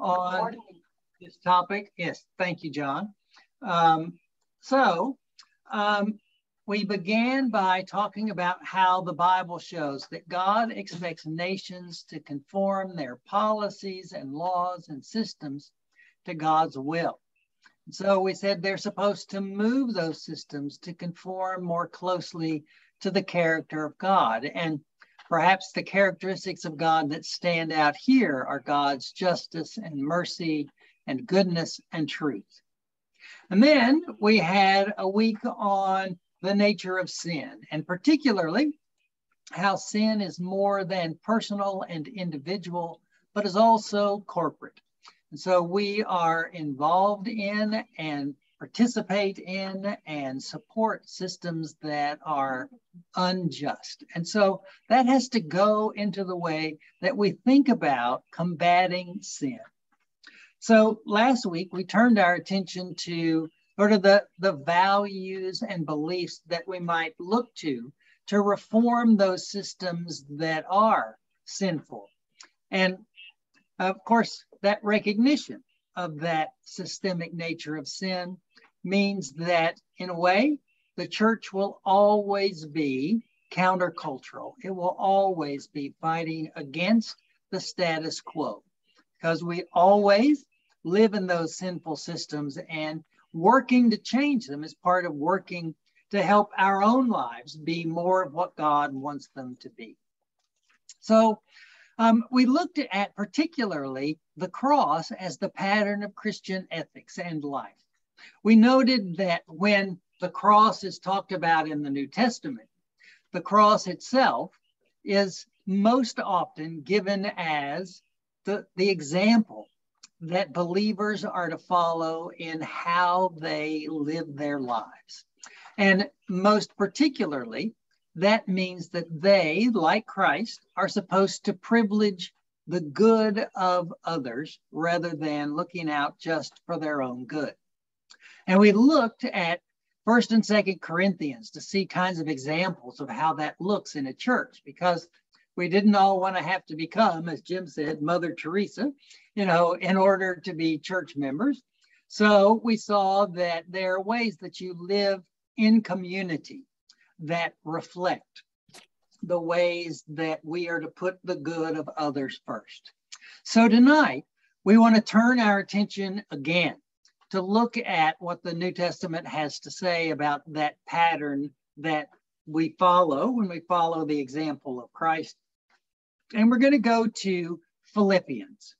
on this topic. Yes, thank you, John. Um, so, we began by talking about how the Bible shows that God expects nations to conform their policies and laws and systems to God's will. So we said they're supposed to move those systems to conform more closely to the character of God. And perhaps the characteristics of God that stand out here are God's justice and mercy and goodness and truth. And then we had a week on the nature of sin, and particularly how sin is more than personal and individual, but is also corporate. And so we are involved in and participate in and support systems that are unjust. And so that has to go into the way that we think about combating sin. So last week, we turned our attention to sort of the values and beliefs that we might look to reform those systems that are sinful. And of course, that recognition of that systemic nature of sin means that, in a way, the church will always be countercultural. It will always be fighting against the status quo, because we always live in those sinful systems, and working to change them is part of working to help our own lives be more of what God wants them to be. So we looked at particularly the cross as the pattern of Christian ethics and life. We noted that when the cross is talked about in the New Testament, the cross itself is most often given as the example that believers are to follow in how they live their lives. And most particularly, that means that they, like Christ, are supposed to privilege the good of others rather than looking out just for their own good. And we looked at 1st and 2nd Corinthians to see kinds of examples of how that looks in a church, because we didn't all want to have to become, as Jim said, Mother Teresa, in order to be church members. So we saw that there are ways that you live in community that reflect the ways that we are to put the good of others first. So tonight, we want to turn our attention again to look at what the New Testament has to say about that pattern that we follow when we follow the example of Christ. And we're going to go to Philippians.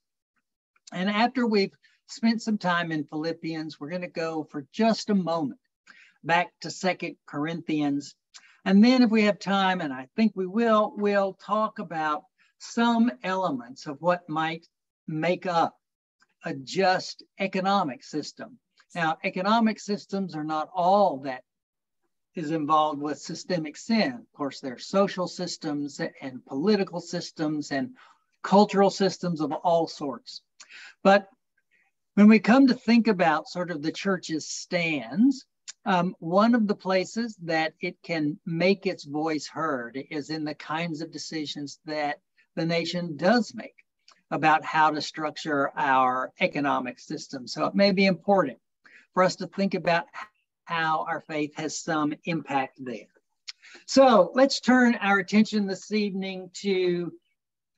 And after we've spent some time in Philippians, we're going to go for just a moment back to 2nd Corinthians. And then if we have time, and I think we will, we'll talk about some elements of what might make up a just economic system. Now, economic systems are not all that is involved with systemic sin. Of course, there are social systems and political systems and cultural systems of all sorts. But when we come to think about sort of the church's stands, one of the places that it can make its voice heard is in the kinds of decisions that the nation does make about how to structure our economic system. So it may be important for us to think about how our faith has some impact there. So let's turn our attention this evening to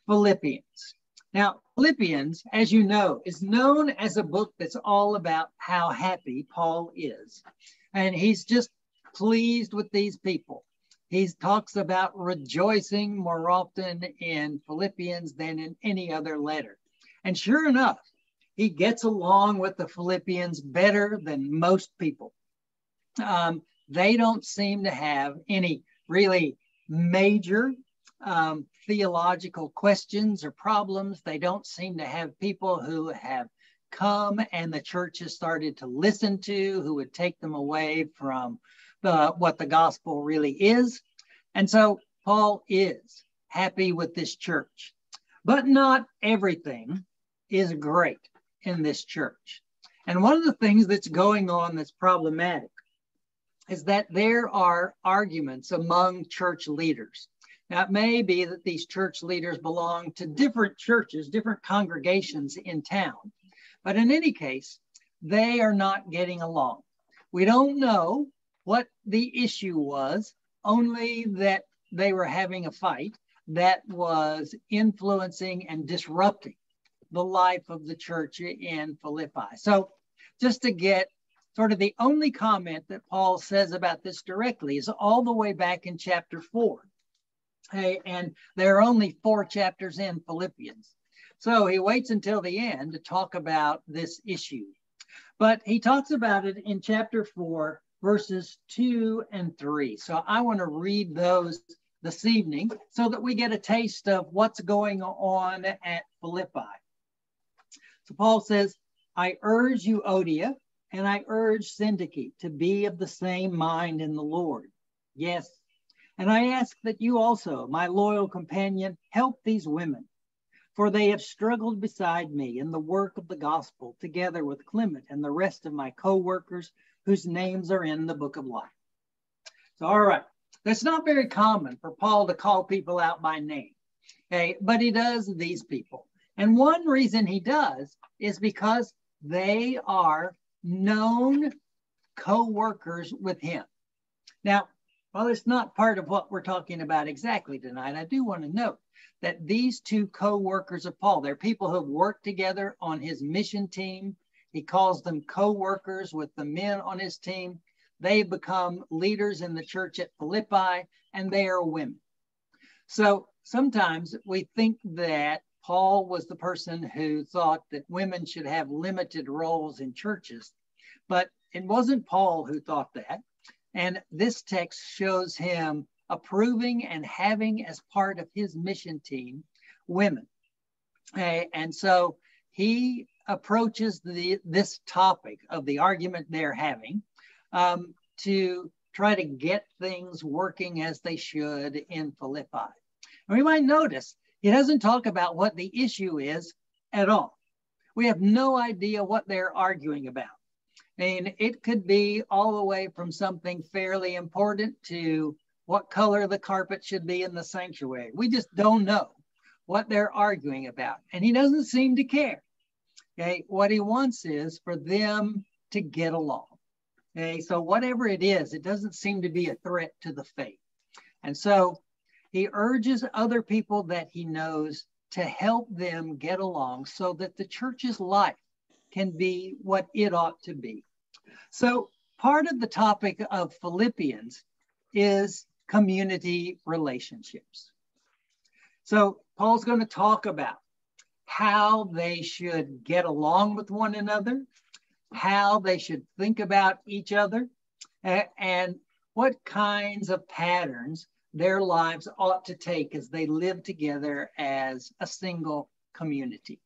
Philippians. Now, Philippians, as you know, is known as a book that's all about how happy Paul is. And he's just pleased with these people. He talks about rejoicing more often in Philippians than in any other letter. And sure enough, he gets along with the Philippians better than most people. They don't seem to have any really major theological questions or problems. They don't seem to have people who have come and the church has started to listen to, who would take them away from what the gospel really is. And so Paul is happy with this church, but not everything is great in this church. And one of the things that's going on that's problematic is that there are arguments among church leaders Now, it may be that these church leaders belong to different churches, different congregations in town. But in any case, they are not getting along. We don't know what the issue was, only that they were having a fight that was influencing and disrupting the life of the church in Philippi. So just to get sort of the only comment that Paul says about this directly is all the way back in chapter 4. And there are only 4 chapters in Philippians. So he waits until the end to talk about this issue. But he talks about it in chapter 4, verses 2 and 3. So I want to read those this evening so that we get a taste of what's going on at Philippi. So Paul says, I urge you, Euodia, and I urge Syntyche to be of the same mind in the Lord. Yes, and I ask that you also, my loyal companion, help these women, for they have struggled beside me in the work of the gospel, together with Clement and the rest of my co-workers whose names are in the book of life. So, all right, that's not very common for Paul to call people out by name, okay? But he does these people. And one reason he does is because they are known co-workers with him. Now, while it's not part of what we're talking about exactly tonight, I do want to note that these 2 co-workers of Paul, they're people who have worked together on his mission team. He calls them co-workers with the men on his team. They become leaders in the church at Philippi, and they are women. So sometimes we think that Paul was the person who thought that women should have limited roles in churches, but it wasn't Paul who thought that. And this text shows him approving and having as part of his mission team women. And so he approaches this topic of the argument they're having to try to get things working as they should in Philippi. And we might notice he doesn't talk about what the issue is at all. We have no idea what they're arguing about. And it could be all the way from something fairly important to what color the carpet should be in the sanctuary. We just don't know what they're arguing about. And he doesn't seem to care. Okay, what he wants is for them to get along. Okay, so whatever it is, it doesn't seem to be a threat to the faith. And so he urges other people that he knows to help them get along so that the church's life can be what it ought to be. So part of the topic of Philippians is community relationships. So Paul's going to talk about how they should get along with one another, how they should think about each other, and what kinds of patterns their lives ought to take as they live together as a single community.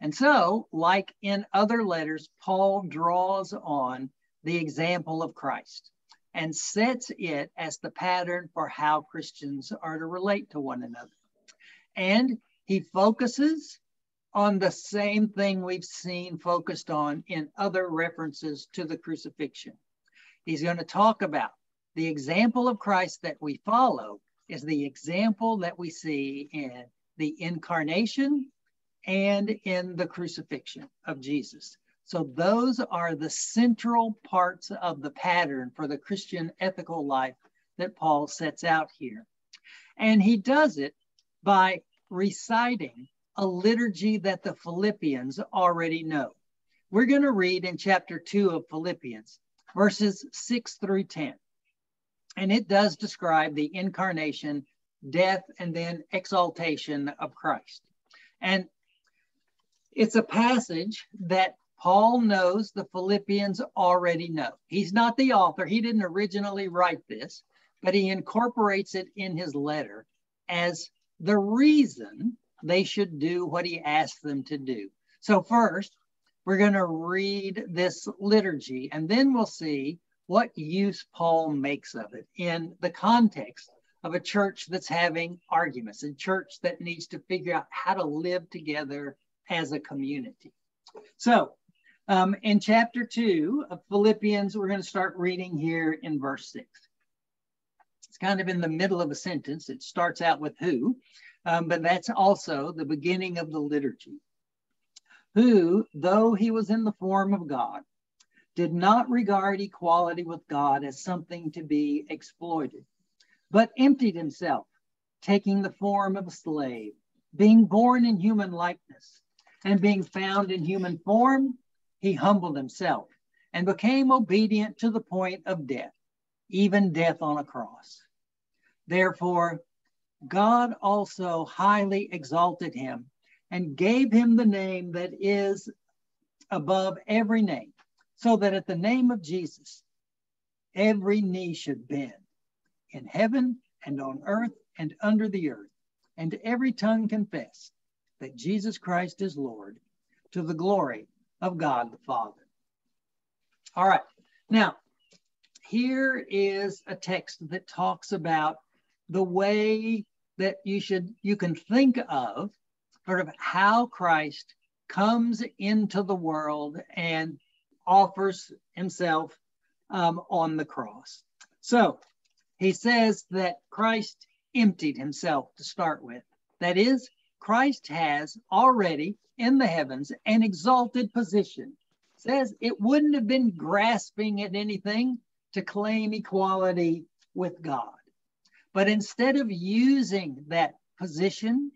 And so, like in other letters, Paul draws on the example of Christ and sets it as the pattern for how Christians are to relate to one another. And he focuses on the same thing we've seen focused on in other references to the crucifixion. He's going to talk about the example of Christ that we follow is the example that we see in the incarnation and in the crucifixion of Jesus. So those are the central parts of the pattern for the Christian ethical life that Paul sets out here. And he does it by reciting a liturgy that the Philippians already know. We're going to read in chapter 2 of Philippians, verses 6 through 10. And it does describe the incarnation, death, and then exaltation of Christ. And it's a passage that Paul knows the Philippians already know. He's not the author. He didn't originally write this, but he incorporates it in his letter as the reason they should do what he asked them to do. So first, we're going to read this liturgy, and then we'll see what use Paul makes of it in the context of a church that's having arguments, a church that needs to figure out how to live together as a community. So in chapter 2 of Philippians, we're going to start reading here in verse 6. It's kind of in the middle of a sentence. It starts out with who, but that's also the beginning of the liturgy. Who, though he was in the form of God, did not regard equality with God as something to be exploited, but emptied himself, taking the form of a slave, being born in human likeness, and being found in human form, he humbled himself and became obedient to the point of death, even death on a cross. Therefore, God also highly exalted him and gave him the name that is above every name, so that at the name of Jesus, every knee should bend in heaven and on earth and under the earth, and every tongue confess that Jesus Christ is Lord, to the glory of God the Father. All right, now, here is a text that talks about the way that you can think of sort of how Christ comes into the world and offers himself on the cross. So he says that Christ emptied himself to start with. That is, Christ has already in the heavens an exalted position. Says it wouldn't have been grasping at anything to claim equality with God. But instead of using that position,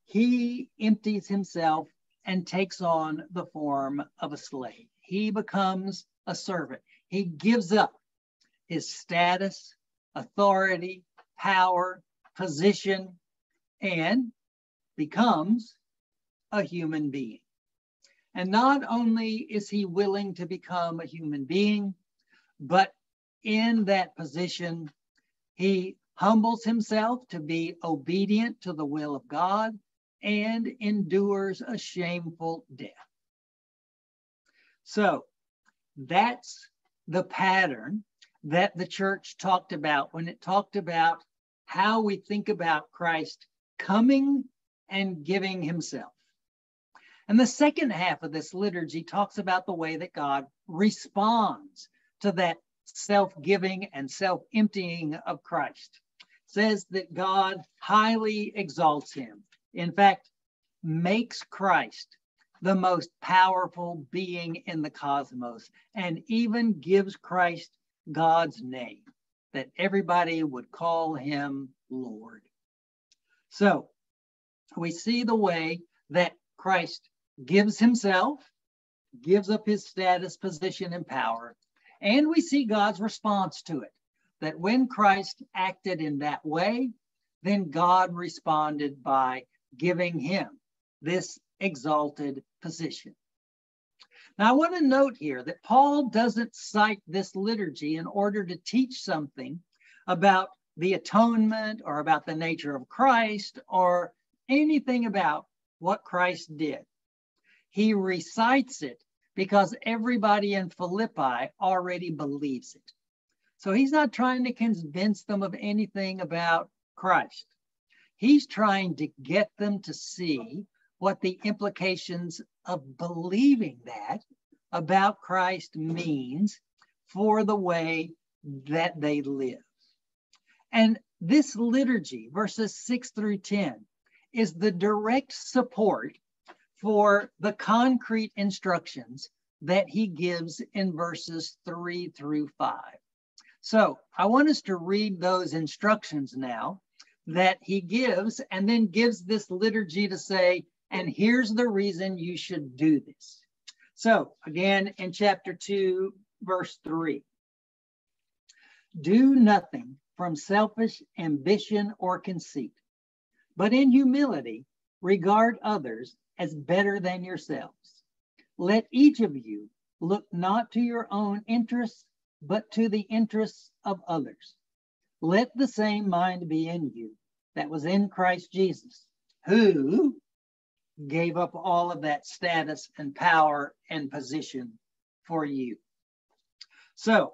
he empties himself and takes on the form of a slave. He becomes a servant. He gives up his status, authority, power, position, and becomes a human being. And not only is he willing to become a human being, but in that position, he humbles himself to be obedient to the will of God and endures a shameful death. So that's the pattern that the church talked about when it talked about how we think about Christ coming and giving himself. And the second half of this liturgy talks about the way that God responds to that self-giving and self-emptying of Christ. It says that God highly exalts him. In fact, makes Christ the most powerful being in the cosmos, and even gives Christ God's name, that everybody would call him Lord. So we see the way that Christ gives himself, gives up his status, position, and power, and we see God's response to it, that when Christ acted in that way, then God responded by giving him this exalted position. Now, I want to note here that Paul doesn't cite this liturgy in order to teach something about the atonement or about the nature of Christ or anything about what Christ did. He recites it because everybody in Philippi already believes it. So he's not trying to convince them of anything about Christ. He's trying to get them to see what the implications of believing that about Christ means for the way that they live. And this liturgy, verses 6 through 10, is the direct support for the concrete instructions that he gives in verses 3 through 5. So I want us to read those instructions now that he gives, and then gives this liturgy to say, and here's the reason you should do this. So again, in chapter 2, verse 3, do nothing from selfish ambition or conceit, but in humility regard others as better than yourselves. Let each of you look not to your own interests, but to the interests of others. Let the same mind be in you that was in Christ Jesus, who gave up all of that status and power and position for you. So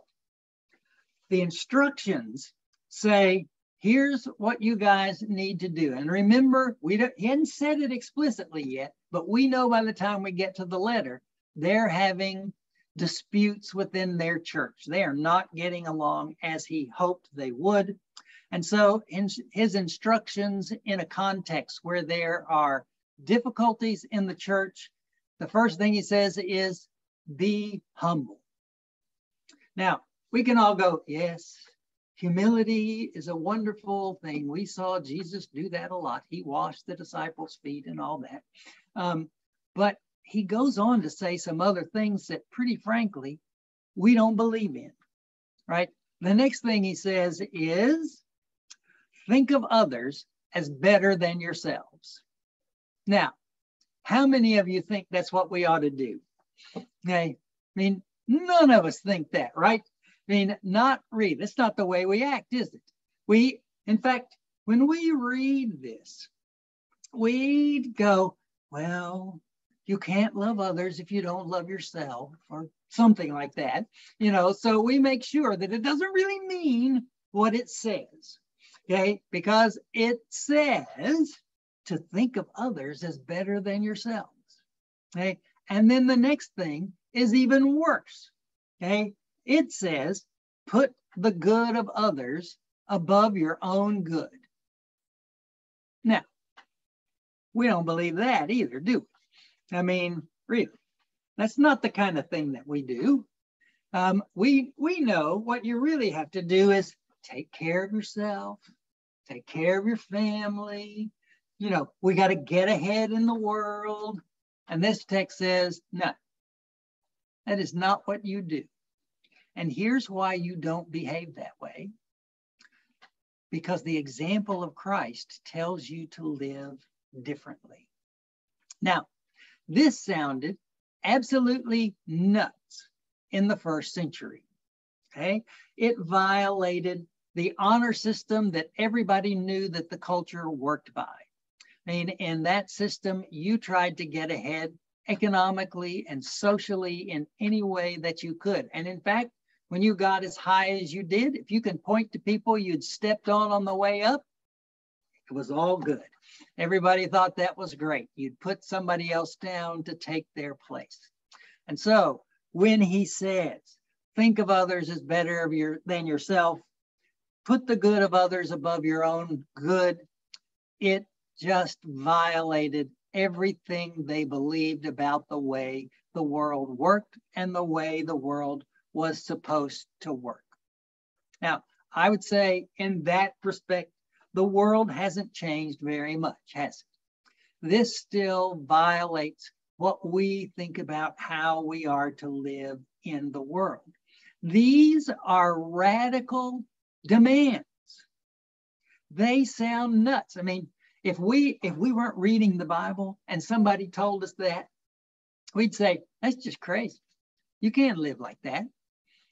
the instructions say, here's what you guys need to do. And remember, he hadn't said it explicitly yet, but we know by the time we get to the letter, they're having disputes within their church. They are not getting along as he hoped they would. And so in his instructions in a context where there are difficulties in the church, the first thing he says is, be humble. Now, we can all go, yes, humility is a wonderful thing. We saw Jesus do that a lot. He washed the disciples' feet and all that. But he goes on to say some other things that, pretty frankly, we don't believe in, right? The next thing he says is, think of others as better than yourselves. Now, how many of you think that's what we ought to do? Okay. I mean, none of us think that, right? I mean, not really. That's not the way we act, is it? In fact, when we read this, we go, well, you can't love others if you don't love yourself, or something like that. So we make sure that it doesn't really mean what it says, okay? Because it says to think of others as better than yourselves, okay? And then the next thing is even worse, okay? It says, put the good of others above your own good. Now, we don't believe that either, do we? I mean, really, that's not the kind of thing that we do. We know what you really have to do is take care of yourself, take care of your family. We got to get ahead in the world. And this text says, no, that is not what you do. And here's why you don't behave that way. Because the example of Christ tells you to live differently. Now, this sounded absolutely nuts in the first century, okay? It violated the honor system that everybody knew that the culture worked by. I mean, in that system, you tried to get ahead economically and socially in any way that you could. And in fact, when you got as high as you did, if you can point to people you'd stepped on the way up, it was all good. Everybody thought that was great. You'd put somebody else down to take their place. And so when he says, think of others as better than yourself, put the good of others above your own good, it just violated everything they believed about the way the world worked and the way the world was supposed to work. Now, I would say in that respect, the world hasn't changed very much, has it? This still violates what we think about how we are to live in the world. These are radical demands. They sound nuts. I mean, if we weren't reading the Bible and somebody told us that, we'd say, that's just crazy. You can't live like that.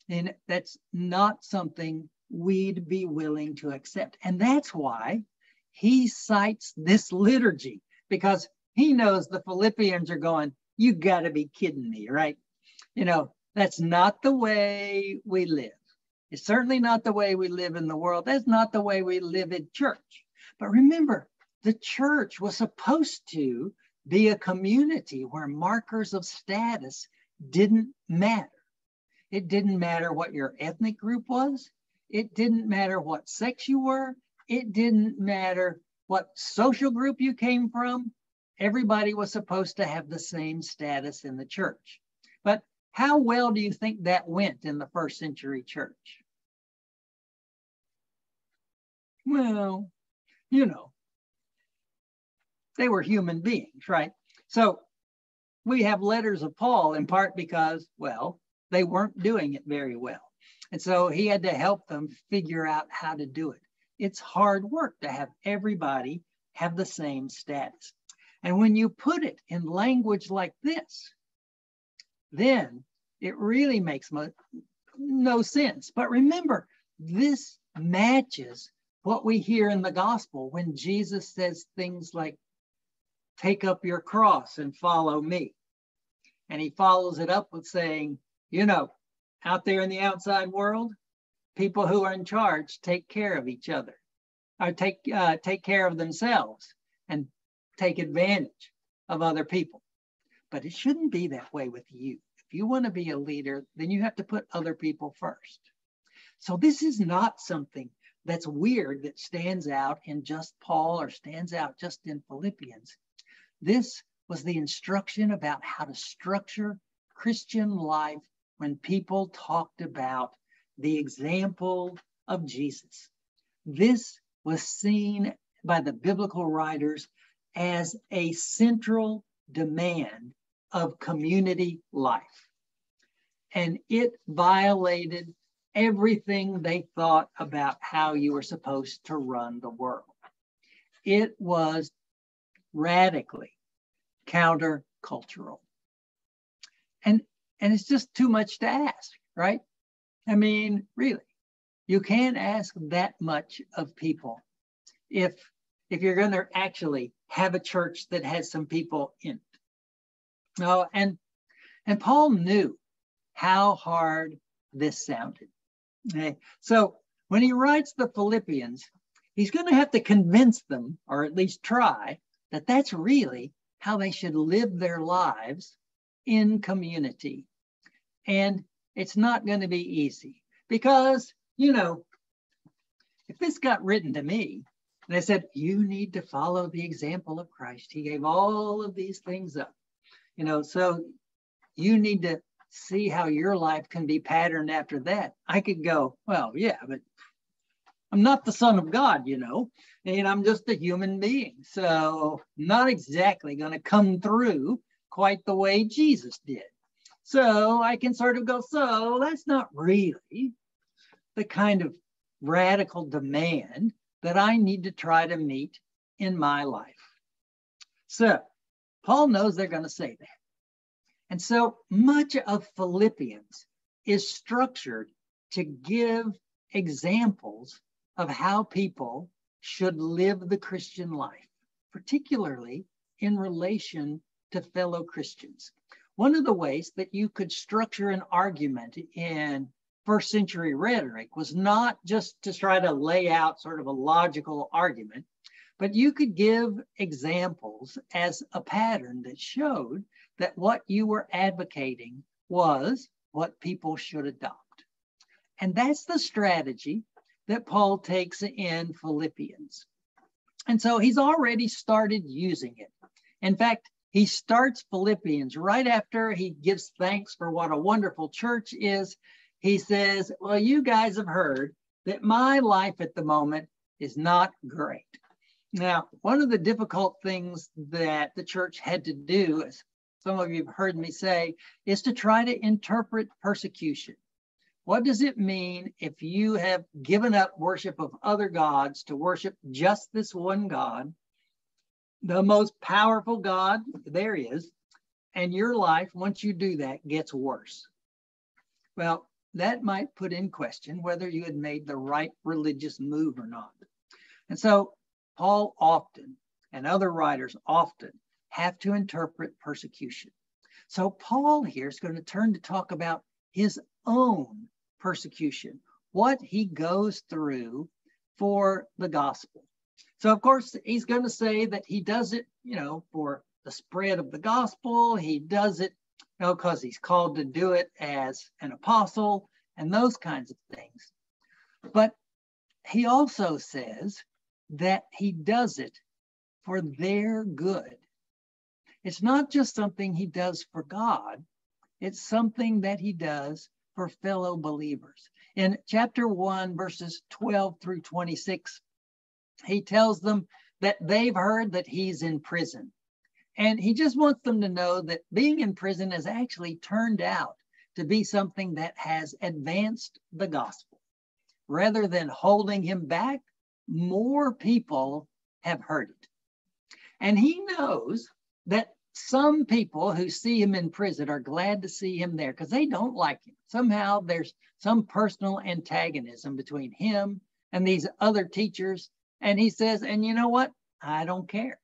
And that's not something we'd be willing to accept. And that's why he cites this liturgy, because he knows the Philippians are going, you got to be kidding me, right? That's not the way we live. It's certainly not the way we live in the world. That's not the way we live in church. But remember, the church was supposed to be a community where markers of status didn't matter. It didn't matter what your ethnic group was. It didn't matter what sex you were. It didn't matter what social group you came from. Everybody was supposed to have the same status in the church. But how well do you think that went in the first century church? Well, they were human beings, right? So we have letters of Paul in part because, well, they weren't doing it very well. And so he had to help them figure out how to do it. It's hard work to have everybody have the same status. And when you put it in language like this, then it really makes no sense. But remember, this matches what we hear in the gospel when Jesus says things like, take up your cross and follow me. And he follows it up with saying, out there in the outside world, people who are in charge take care of each other, or take care of themselves and take advantage of other people. But it shouldn't be that way with you. If you want to be a leader, then you have to put other people first. So this is not something that's weird, that stands out in just Paul or stands out just in Philippians. This was the instruction about how to structure Christian life when people talked about the example of Jesus. This was seen by the biblical writers as a central demand of community life. And it violated everything they thought about how you were supposed to run the world. It was radically countercultural. And it's just too much to ask, right? I mean, really, you can't ask that much of people if you're going to actually have a church that has some people in it. No, and Paul knew how hard this sounded. Okay? So when he writes the Philippians, he's going to have to convince them, or at least try, that that's really how they should live their lives in community. And it's not going to be easy because, if this got written to me and I said, you need to follow the example of Christ. He gave all of these things up, so you need to see how your life can be patterned after that. I could go, well, yeah, but I'm not the Son of God, and I'm just a human being. So not exactly going to come through quite the way Jesus did. So I can sort of go, so that's not really the kind of radical demand that I need to try to meet in my life. So Paul knows they're going to say that. And so much of Philippians is structured to give examples of how people should live the Christian life, particularly in relation to fellow Christians. One of the ways that you could structure an argument in first century rhetoric was not just to try to lay out sort of a logical argument, but you could give examples as a pattern that showed that what you were advocating was what people should adopt. And that's the strategy that Paul takes in Philippians. And so he's already started using it. In fact, he starts Philippians right after he gives thanks for what a wonderful church is. He says, well, you guys have heard that my life at the moment is not great. Now, one of the difficult things that the church had to do, as some of you have heard me say, is to try to interpret persecution. What does it mean if you have given up worship of other gods to worship just this one God, the most powerful God there is, and your life, once you do that, gets worse? Well, that might put in question whether you had made the right religious move or not. And so Paul often, and other writers often, have to interpret persecution. So Paul here is going to turn to talk about his own persecution, what he goes through for the gospel. So of course, he's going to say that he does it, for the spread of the gospel. He does it, because he's called to do it as an apostle and those kinds of things. But he also says that he does it for their good. It's not just something he does for God. It's something that he does for fellow believers. In chapter 1, verses 12 through 26, he tells them that they've heard that he's in prison. And he just wants them to know that being in prison has actually turned out to be something that has advanced the gospel. Rather than holding him back, more people have heard it. And he knows that some people who see him in prison are glad to see him there because they don't like him. Somehow there's some personal antagonism between him and these other teachers. And he says, and you know what? I don't care,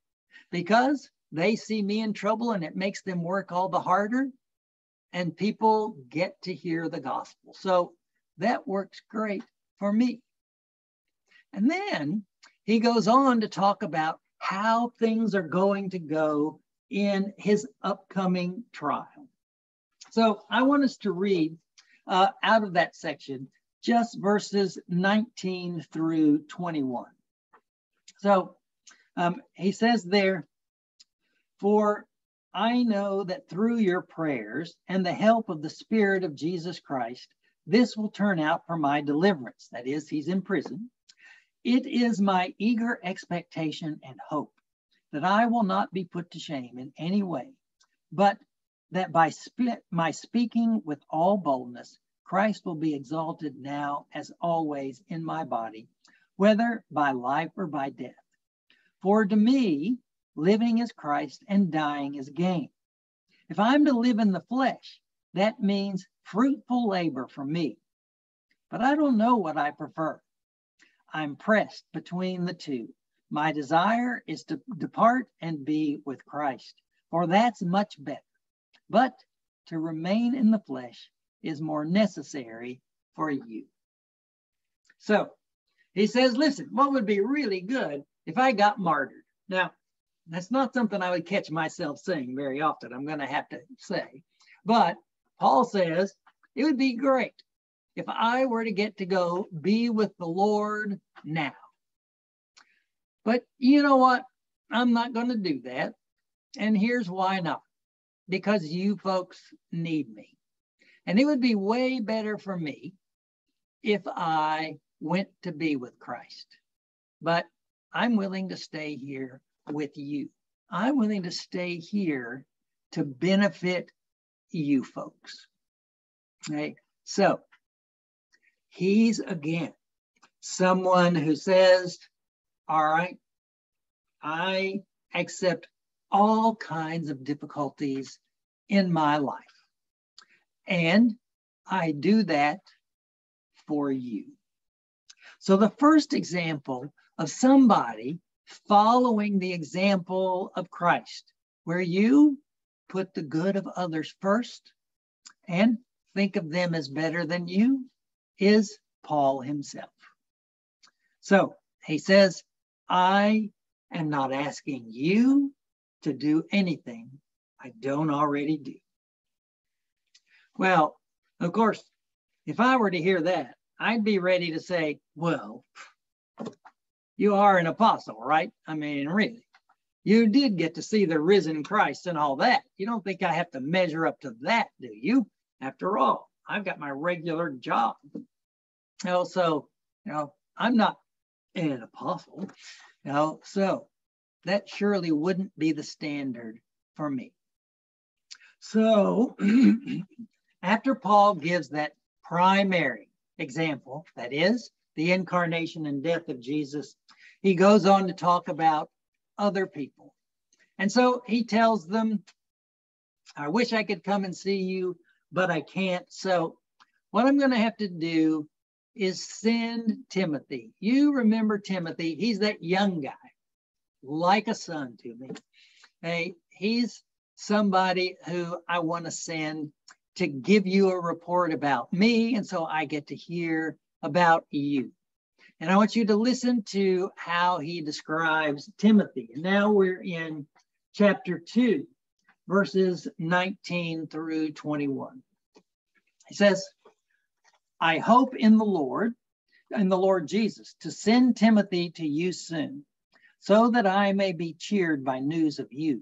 because they see me in trouble and it makes them work all the harder, and people get to hear the gospel. So that works great for me. And then he goes on to talk about how things are going to go in his upcoming trial. So I want us to read out of that section just verses 19 through 21. So he says there, "For I know that through your prayers and the help of the Spirit of Jesus Christ, this will turn out for my deliverance." That is, he's in prison. "It is my eager expectation and hope that I will not be put to shame in any way, but that by my speaking with all boldness, Christ will be exalted now as always in my body, whether by life or by death. For to me, living is Christ and dying is gain. If I'm to live in the flesh, that means fruitful labor for me. But I don't know what I prefer. I'm pressed between the two. My desire is to depart and be with Christ, for that's much better. But to remain in the flesh is more necessary for you." So he says, listen, what would be really good if I got martyred? Now, that's not something I would catch myself saying very often, I'm going to have to say. But Paul says it would be great if I were to get to go be with the Lord now. But you know what? I'm not going to do that. And here's why not. Because you folks need me. And it would be way better for me if I went to be with Christ. But I'm willing to stay here with you. I'm willing to stay here to benefit you folks. Okay? So he's again someone who says, all right, I accept all kinds of difficulties in my life. And I do that for you. So the first example of somebody following the example of Christ, where you put the good of others first and think of them as better than you, is Paul himself. So he says, I am not asking you to do anything I don't already do. Well, of course, if I were to hear that, I'd be ready to say, well, you are an apostle, right? I mean, really, you did get to see the risen Christ and all that. You don't think I have to measure up to that, do you? After all, I've got my regular job. So, I'm not an apostle, so that surely wouldn't be the standard for me. So after Paul gives that primary example, that is the incarnation and death of Jesus, he goes on to talk about other people. And so he tells them, I wish I could come and see you, but I can't. So what I'm going to have to do is send Timothy. You remember Timothy, he's that young guy, like a son to me. Hey, he's somebody who I want to send to give you a report about me, and so I get to hear about you. And I want you to listen to how he describes Timothy. And now we're in chapter 2, verses 19 through 21. He says, I hope in the Lord Jesus, to send Timothy to you soon, so that I may be cheered by news of you.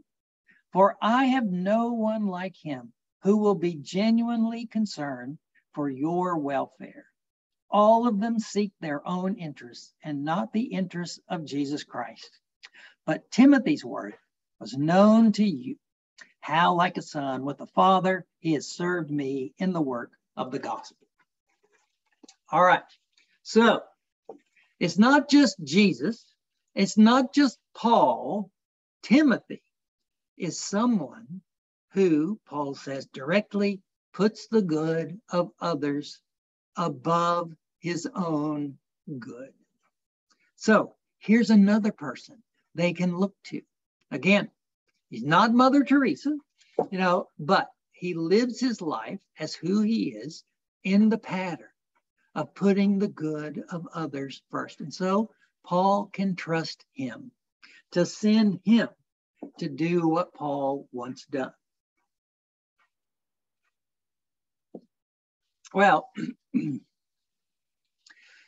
For I have no one like him who will be genuinely concerned for your welfare. All of them seek their own interests and not the interests of Jesus Christ. But Timothy's worth was known to you, how like a son with a father, he has served me in the work of the gospel. All right, so it's not just Jesus, it's not just Paul. Timothy is someone who, Paul says directly, puts the good of others above his own good. So here's another person they can look to. Again, he's not Mother Teresa, but he lives his life as who he is in the pattern of putting the good of others first. And so Paul can trust him to send him to do what Paul once done. Well,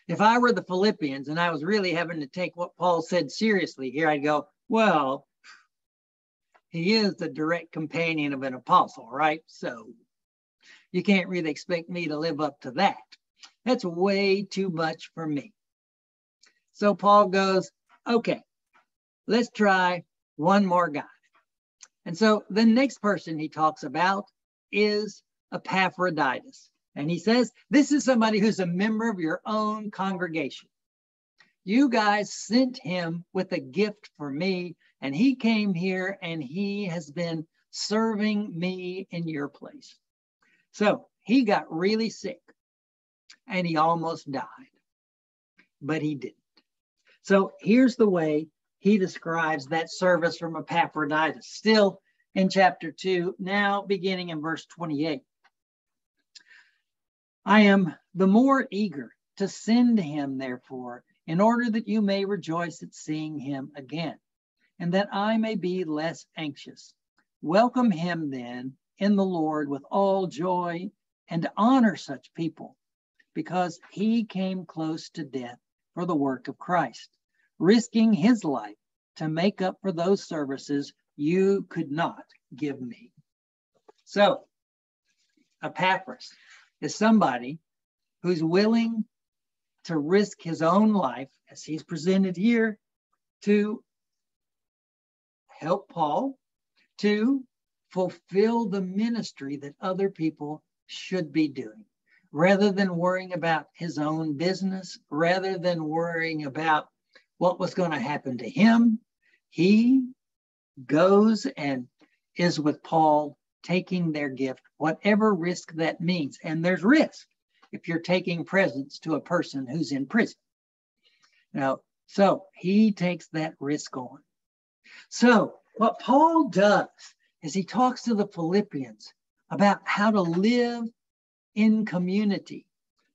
If I were the Philippians and I was really having to take what Paul said seriously here, I'd go, well, he is the direct companion of an apostle, right? So you can't really expect me to live up to that. That's way too much for me. So Paul goes, okay, let's try one more guy. And so the next person he talks about is Epaphroditus. And he says, this is somebody who's a member of your own congregation. You guys sent him with a gift for me, and he came here and he has been serving me in your place. So he got really sick and he almost died, but he didn't. So here's the way he describes that service from Epaphroditus, still in chapter 2, now beginning in verse 28. I am the more eager to send him, therefore, in order that you may rejoice at seeing him again, and that I may be less anxious. Welcome him then in the Lord with all joy, and honor such people, because he came close to death for the work of Christ, risking his life to make up for those services you could not give me. So, Epaphras is somebody who's willing to risk his own life, as he's presented here, to help Paul to fulfill the ministry that other people should be doing, rather than worrying about his own business, rather than worrying about what was going to happen to him. He goes and is with Paul, taking their gift, whatever risk that means. And there's risk if you're taking presents to a person who's in prison. Now, so he takes that risk on. So what Paul does is he talks to the Philippians about how to live in community.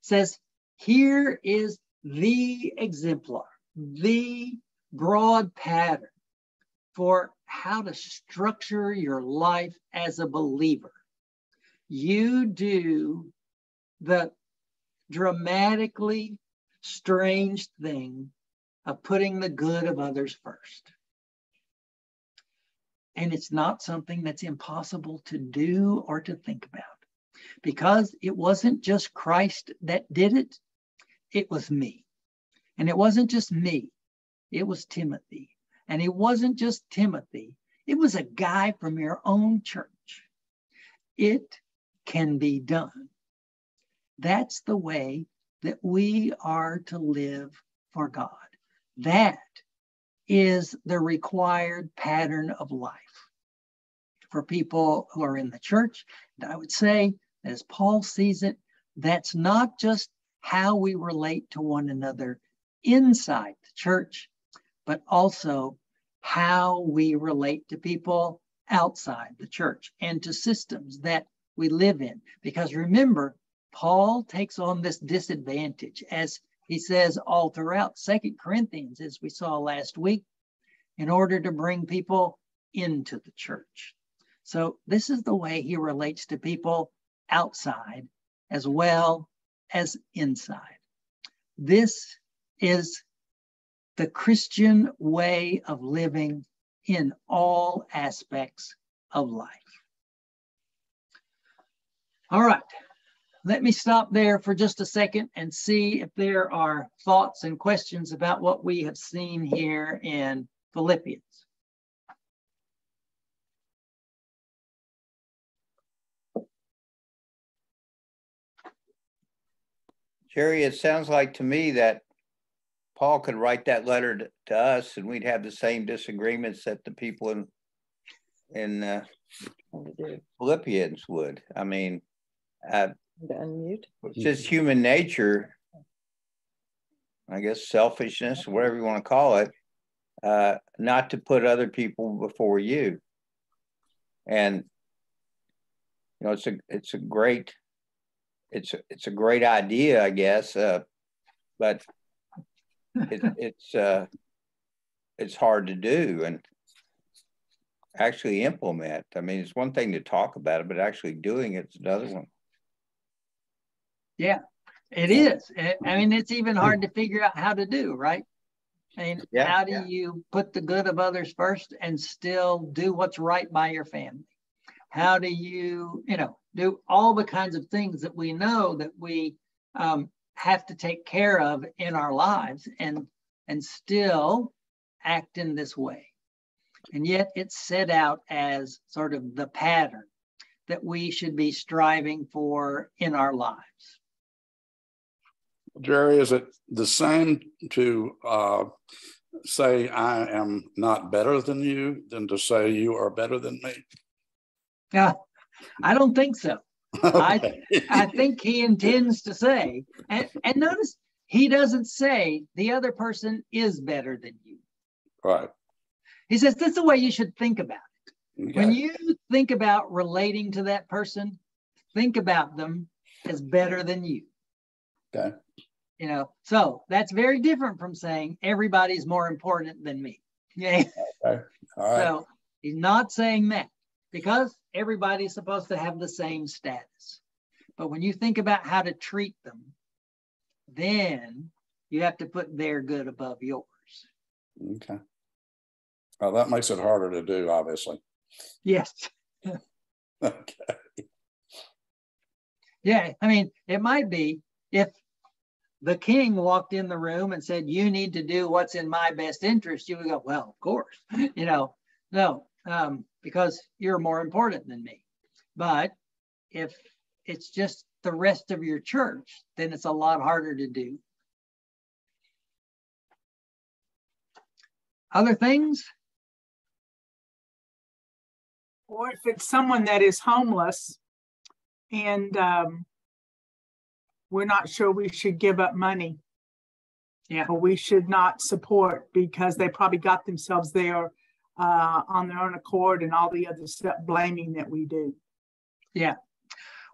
Says, here is the exemplar, the broad pattern for how to structure your life as a believer. You do the dramatically strange thing of putting the good of others first. And it's not something that's impossible to do or to think about, because it wasn't just Christ that did it, it was me. And it wasn't just me, it was Timothy. And it wasn't just Timothy, it was a guy from your own church. It can be done. That's the way that we are to live for God. That is the required pattern of life for people who are in the church. And I would say, as Paul sees it, that's not just how we relate to one another inside the church, but also how we relate to people outside the church and to systems that we live in. Because remember, Paul takes on this disadvantage, as he says all throughout 2 Corinthians, as we saw last week, in order to bring people into the church. So this is the way he relates to people outside as well as inside. This is the Christian way of living in all aspects of life. All right, let me stop there for just a second and see if there are thoughts and questions about what we have seen here in Philippians. Jerry, it sounds like to me that Paul could write that letter to us and we'd have the same disagreements that the people in Philippians would. I mean, unmute. It's just human nature, I guess, selfishness, whatever you want to call it, not to put other people before you. And you know, it's a great idea, I guess, but it's hard to do and actually implement. I mean, it's one thing to talk about it, but actually doing it's another one. Yeah, It is. I mean, it's even hard to figure out how to do, right? I mean, how do you put the good of others first and still do what's right by your family? How do you, do all the kinds of things that we know that we have to take care of in our lives and still act in this way? And yet it's set out as sort of the pattern that we should be striving for in our lives. Jerry, is it the same to say I am not better than you than to say you are better than me? Yeah, I don't think so. Okay. I think he intends to say, and notice he doesn't say the other person is better than you. Right. He says this is the way you should think about it. Okay. When you think about relating to that person, think about them as better than you. Okay. So that's very different from saying everybody's more important than me. Okay. Okay. All right. So he's not saying that because everybody's supposed to have the same status. But when you think about how to treat them, then you have to put their good above yours. Okay. Well, that makes it harder to do, obviously. Yes. Okay. Yeah. I mean, it might be if the king walked in the room and said, you need to do what's in my best interest, you would go, well, of course, no, because you're more important than me. But if it's just the rest of your church, then it's a lot harder to do. Other things? Or if it's someone that is homeless and we're not sure we should give up money. Yeah. Or we should not support because they probably got themselves there on their own accord and all the other stuff, blaming that we do. Yeah.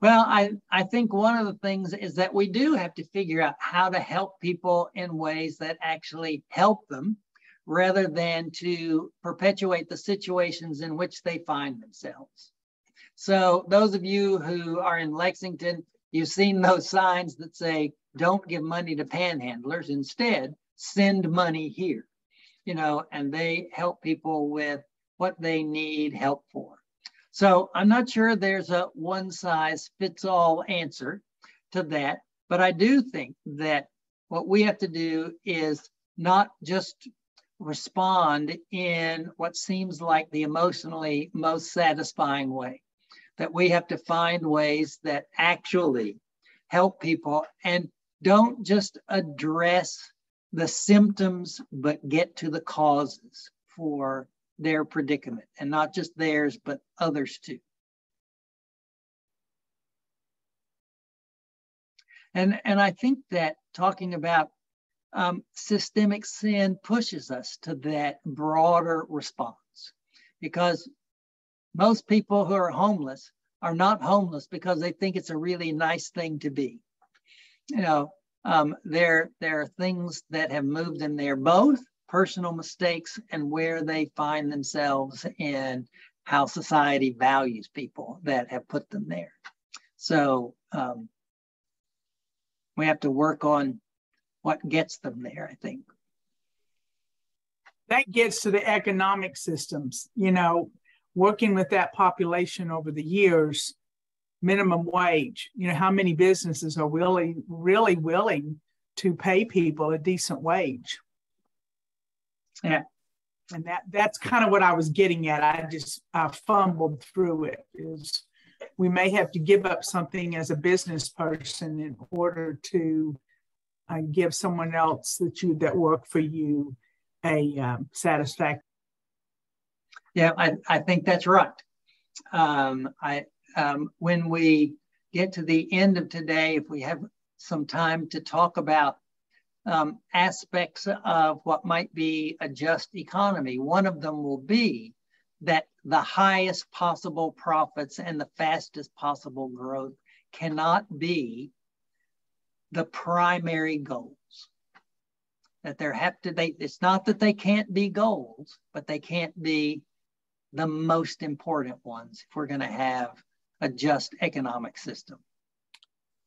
Well, I think one of the things is that we do have to figure out how to help people in ways that actually help them rather than to perpetuate the situations in which they find themselves. So those of you who are in Lexington, you've seen those signs that say, don't give money to panhandlers, instead send money here, and they help people with what they need help for. So I'm not sure there's a one size fits all answer to that, but I do think that what we have to do is not just respond in what seems like the emotionally most satisfying way, that we have to find ways that actually help people and don't just address the symptoms, but get to the causes for their predicament, and not just theirs, but others too. And I think that talking about systemic sin pushes us to that broader response, because most people who are homeless are not homeless because they think it's a really nice thing to be. There are things that have moved them there, both personal mistakes and where they find themselves in how society values people that have put them there. So we have to work on what gets them there, I think. That gets to the economic systems, working with that population over the years, minimum wage, how many businesses are really willing to pay people a decent wage? Yeah. And that's kind of what I was getting at. I fumbled through it. Is we may have to give up something as a business person in order to give someone else that work for you a satisfaction. Yeah, I think that's right. When we get to the end of today, if we have some time to talk about aspects of what might be a just economy, one of them will be that the highest possible profits and the fastest possible growth cannot be the primary goals. That it's not that they can't be goals, but they can't be the most important ones if we're going to have a just economic system.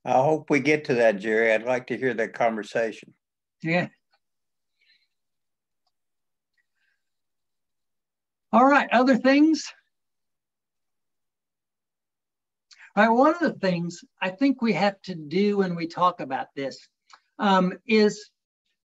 I hope we get to that, Jerry. I'd like to hear that conversation. Yeah. All right, other things? All right, one of the things I think we have to do when we talk about this is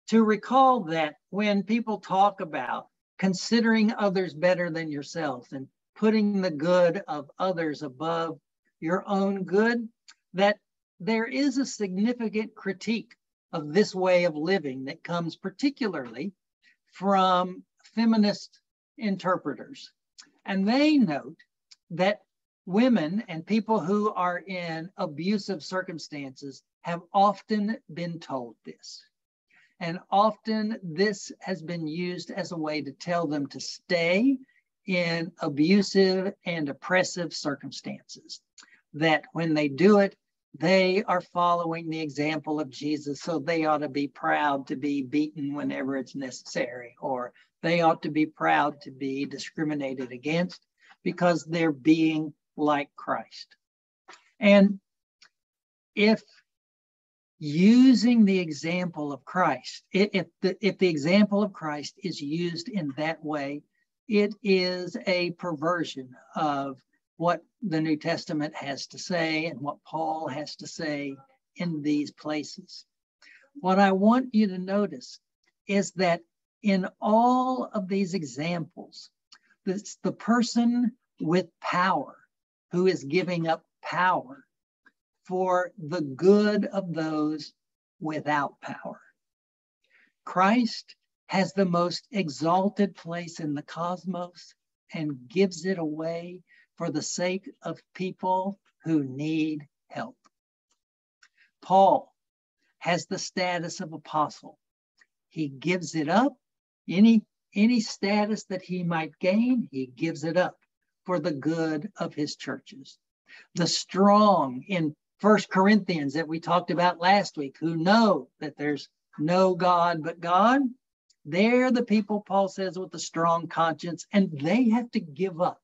to recall that when people talk about considering others better than yourselves and putting the good of others above your own good, that there is a significant critique of this way of living that comes particularly from feminist interpreters. And they note that women and people who are in abusive circumstances have often been told this. And often this has been used as a way to tell them to stay in abusive and oppressive circumstances. That when they do it, they are following the example of Jesus, so they ought to be proud to be beaten whenever it's necessary, or they ought to be proud to be discriminated against because they're being like Christ. And if using the example of Christ, if the example of Christ is used in that way, it is a perversion of what the New Testament has to say and what Paul has to say in these places. What I want you to notice is that in all of these examples, it's the person with power who is giving up power for the good of those without power. Christ has the most exalted place in the cosmos and gives it away for the sake of people who need help. Paul has the status of apostle. He gives it up. Any status that he might gain, he gives it up for the good of his churches. The strong in 1 Corinthians that we talked about last week, who know that there's no God but God, they're the people, Paul says, with a strong conscience, and they have to give up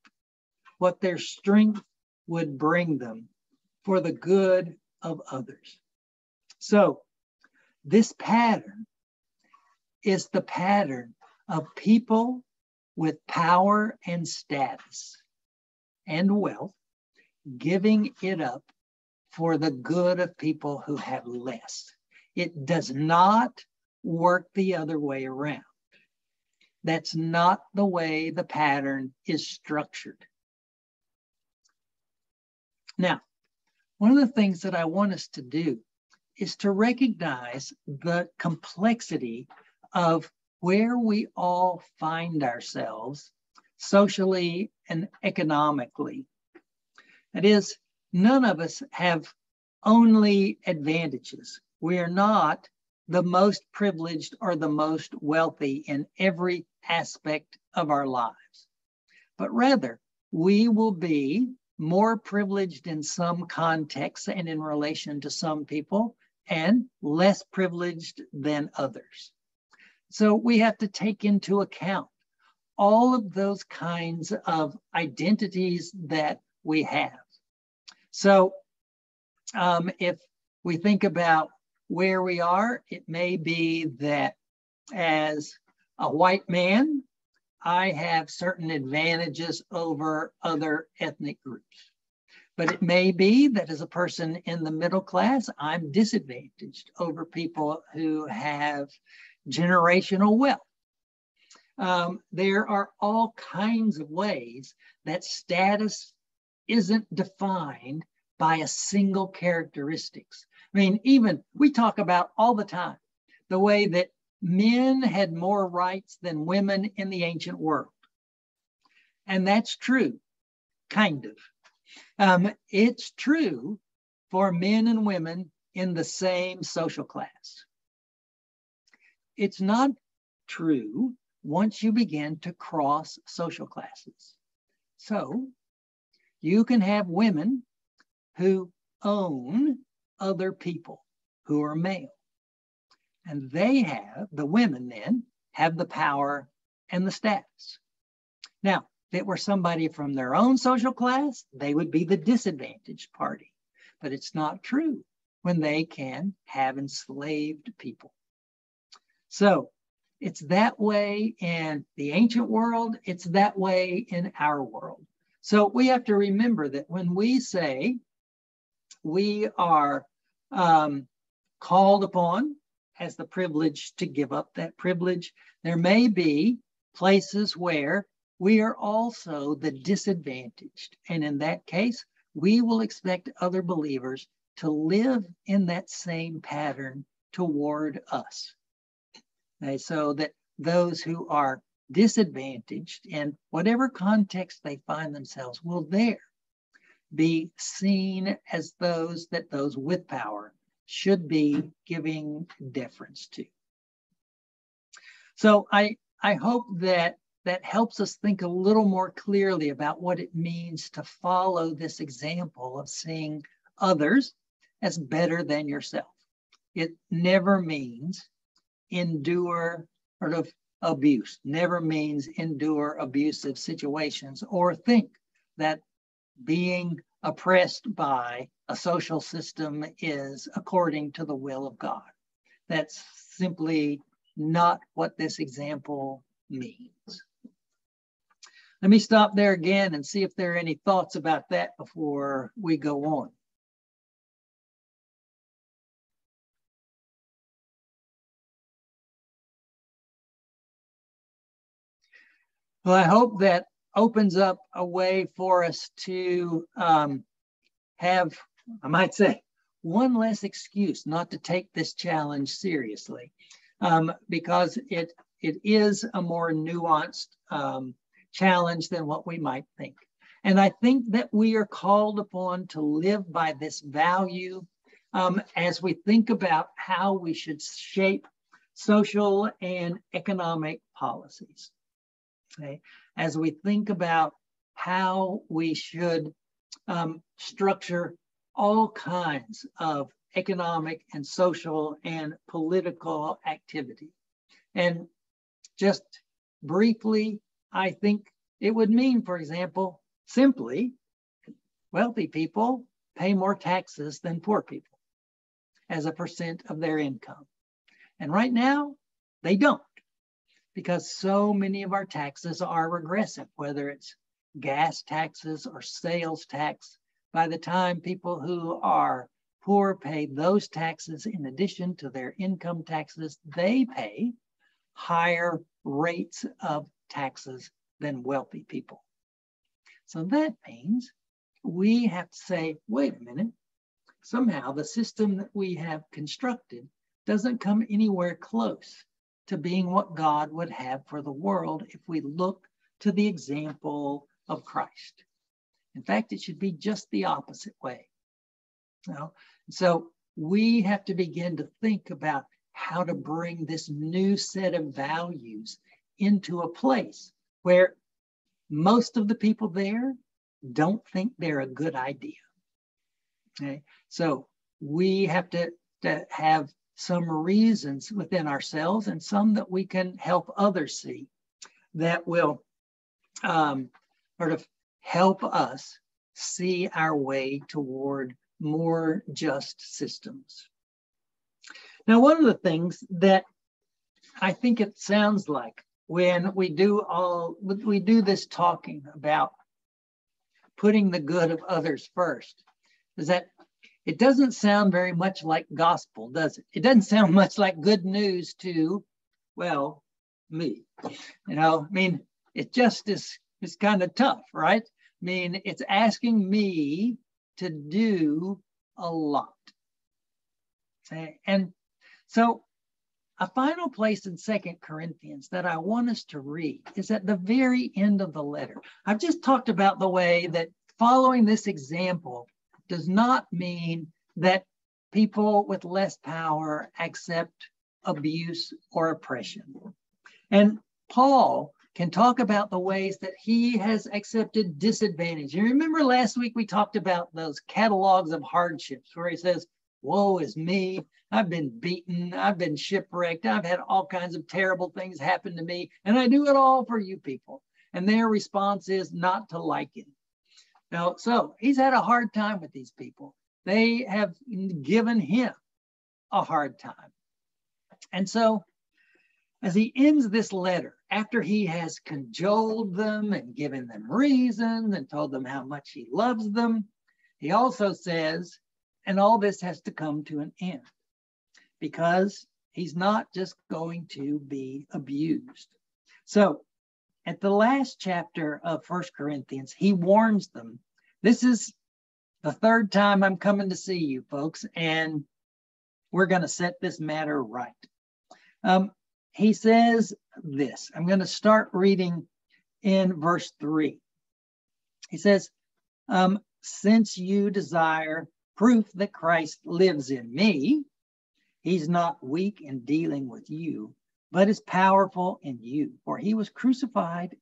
what their strength would bring them for the good of others. So this pattern is the pattern of people with power and status and wealth giving it up for the good of people who have less. It does not work the other way around. That's not the way the pattern is structured. Now, one of the things that I want us to do is to recognize the complexity of where we all find ourselves socially and economically. That is, none of us have only advantages. We are not the most privileged or the most wealthy in every aspect of our lives, but rather we will be more privileged in some contexts and in relation to some people and less privileged than others. So we have to take into account all of those kinds of identities that we have. So if we think about where we are, it may be that as a white man, I have certain advantages over other ethnic groups. But it may be that as a person in the middle class, I'm disadvantaged over people who have generational wealth. There are all kinds of ways that status isn't defined by a single characteristics. I mean, even we talk about all the time the way that men had more rights than women in the ancient world. And that's true, kind of. It's true for men and women in the same social class. It's not true once you begin to cross social classes. So you can have women who own other people who are male. And the women then, have the power and the status. Now, if it were somebody from their own social class, they would be the disadvantaged party. But it's not true. when they can have enslaved people. So it's that way in the ancient world, it's that way in our world. So we have to remember that when we say we are called upon as the privilege to give up that privilege, there may be places where we are also the disadvantaged. And in that case, we will expect other believers to live in that same pattern toward us. Okay, so that those who are disadvantaged in whatever context they find themselves will there be seen as those that those with power should be giving deference to. So I hope that that helps us think a little more clearly about what it means to follow this example of seeing others as better than yourself. It never means endure sort of abuse, never means endure abusive situations or think that being oppressed by a social system is according to the will of God. That's simply not what this example means. Let me stop there again and see if there are any thoughts about that before we go on. Well, I hope that opens up a way for us to have, I might say, one less excuse not to take this challenge seriously, because it is a more nuanced challenge than what we might think. And I think that we are called upon to live by this value as we think about how we should shape social and economic policies. Okay? As we think about how we should structure all kinds of economic and social and political activity. And just briefly, I think it would mean, for example, simply wealthy people pay more taxes than poor people as a percent of their income. And right now, they don't, because so many of our taxes are regressive, whether it's gas taxes or sales tax. By the time people who are poor pay those taxes in addition to their income taxes, they pay higher rates of taxes than wealthy people. So that means we have to say, wait a minute, somehow the system that we have constructed doesn't come anywhere close to being what God would have for the world if we look to the example of Christ. In fact, it should be just the opposite way. You know? So we have to begin to think about how to bring this new set of values into a place where most of the people there don't think they're a good idea. Okay? So we have to have some reasons within ourselves and some that we can help others see that will sort of help us see our way toward more just systems. Now, one of the things that I think it sounds like when we do this talking about putting the good of others first is that it doesn't sound very much like gospel, does it? It doesn't sound much like good news to, well, me. You know, I mean, it just is kind of tough, right? I mean, it's asking me to do a lot. Okay? And so a final place in 2 Corinthians that I want us to read is at the very end of the letter. I've just talked about the way that following this example does not mean that people with less power accept abuse or oppression. And Paul can talk about the ways that he has accepted disadvantage. You remember last week we talked about those catalogs of hardships where he says, woe is me, I've been beaten, I've been shipwrecked, I've had all kinds of terrible things happen to me, and I do it all for you people. And their response is not to like him. Now, so he's had a hard time with these people. They have given him a hard time. And so as he ends this letter, after he has cajoled them and given them reasons and told them how much he loves them, he also says, and all this has to come to an end, because he's not just going to be abused. So at the last chapter of 1 Corinthians, he warns them, this is the third time I'm coming to see you folks, and we're going to set this matter right. He says this, I'm going to start reading in verse 3. He says, since you desire proof that Christ lives in me, he's not weak in dealing with you, but is powerful in you. For he was crucified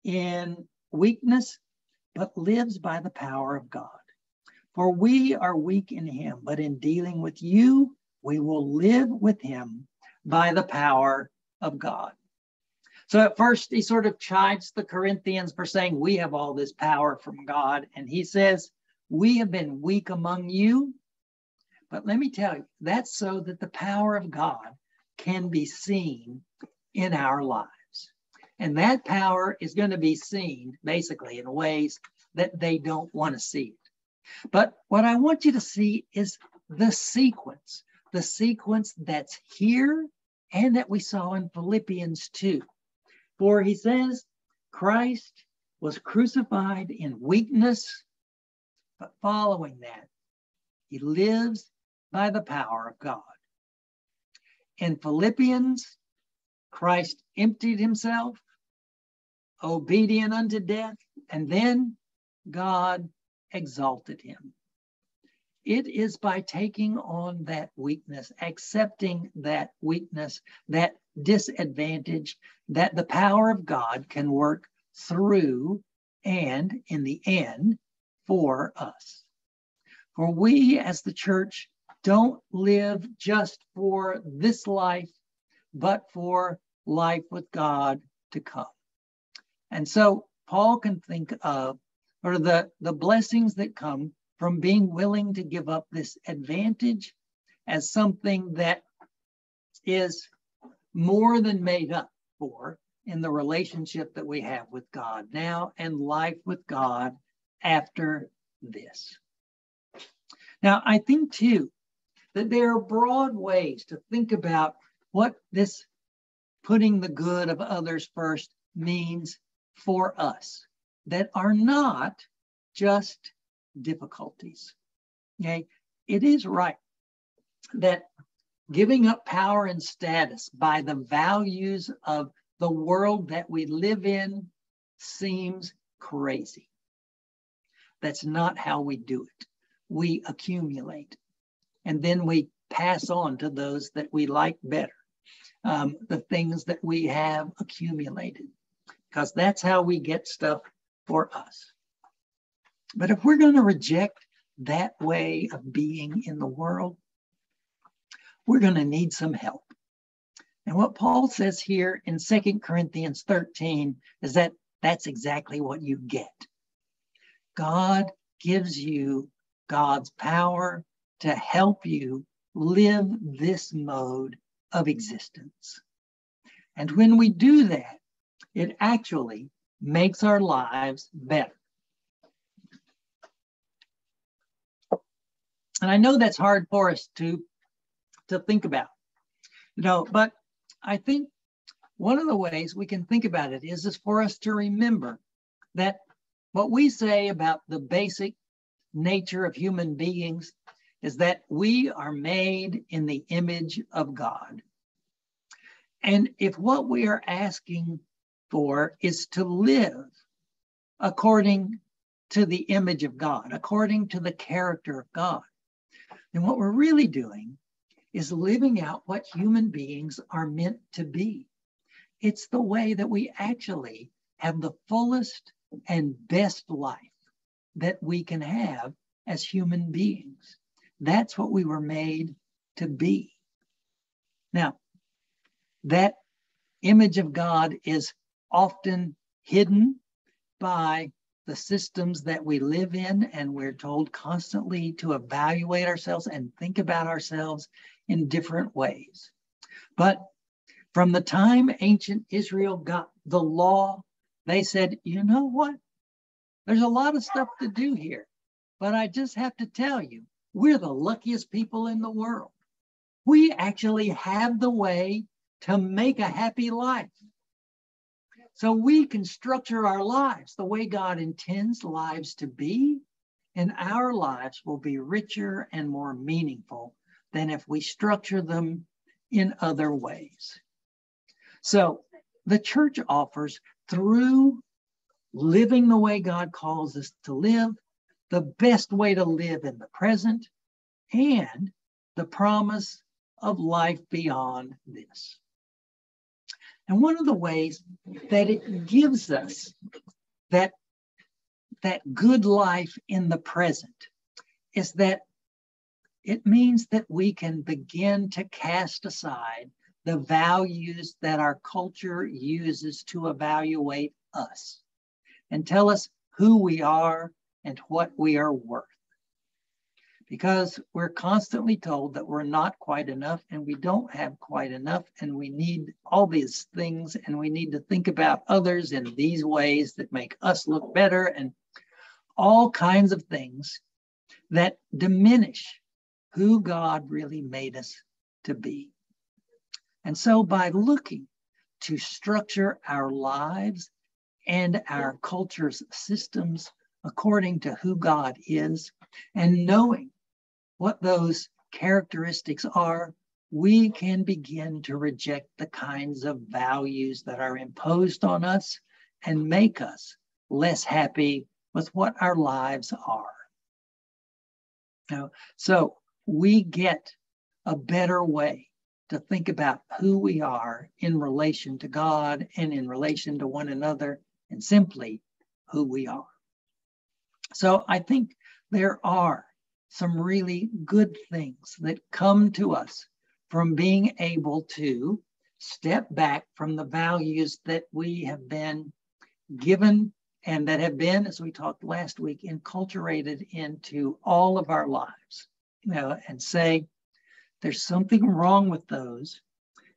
in weakness, but lives by the power of God. For we are weak in him, but in dealing with you, we will live with him by the power of God. So at first he sort of chides the Corinthians for saying we have all this power from God. And he says, we have been weak among you. But let me tell you, that's so that the power of God can be seen in our lives. And that power is going to be seen basically in ways that they don't want to see it. But what I want you to see is the sequence that's here and that we saw in Philippians 2. For he says, Christ was crucified in weakness, but following that, he lives by the power of God. In Philippians, Christ emptied himself, obedient unto death, and then God exalted him. It is by taking on that weakness, accepting that weakness, that disadvantage, that the power of God can work through and in the end for us. For we as the church don't live just for this life, but for life with God to come. And so Paul can think of the blessings that come from being willing to give up this advantage as something that is more than made up for in the relationship that we have with God now and life with God after this. Now, I think too that there are broad ways to think about what this putting the good of others first means for us that are not just difficulties. Okay, it is right that giving up power and status by the values of the world that we live in seems crazy. That's not how we do it. We accumulate, and then we pass on to those that we like better, the things that we have accumulated, because that's how we get stuff for us. But if we're going to reject that way of being in the world, we're going to need some help. And what Paul says here in 2 Corinthians 13 is that that's exactly what you get. God gives you God's power to help you live this mode of existence. And when we do that, it actually makes our lives better. And I know that's hard for us to think about, but I think one of the ways we can think about it is for us to remember that what we say about the basic nature of human beings is that we are made in the image of God. And if what we are asking for is to live according to the image of God, according to the character of God, then what we're really doing is living out what human beings are meant to be. It's the way that we actually have the fullest and best life that we can have as human beings. That's what we were made to be. Now, that image of God is often hidden by the systems that we live in, and we're told constantly to evaluate ourselves and think about ourselves in different ways. But from the time ancient Israel got the law, they said, you know what? There's a lot of stuff to do here, but I just have to tell you, we're the luckiest people in the world. We actually have the way to make a happy life. So we can structure our lives the way God intends lives to be, and our lives will be richer and more meaningful than if we structure them in other ways. So the church offers, through living the way God calls us to live, the best way to live in the present and the promise of life beyond this. And one of the ways that it gives us that good life in the present is that it means that we can begin to cast aside the values that our culture uses to evaluate us and tell us who we are and what we are worth. Because we're constantly told that we're not quite enough and we don't have quite enough and we need all these things and we need to think about others in these ways that make us look better and all kinds of things that diminish who God really made us to be. And so by looking to structure our lives and our culture's systems according to who God is and knowing what those characteristics are, we can begin to reject the kinds of values that are imposed on us and make us less happy with what our lives are. Now, so we get a better way to think about who we are in relation to God and in relation to one another and simply who we are. So I think there are some really good things that come to us from being able to step back from the values that we have been given and that have been, as we talked last week, enculturated into all of our lives, and say, there's something wrong with those.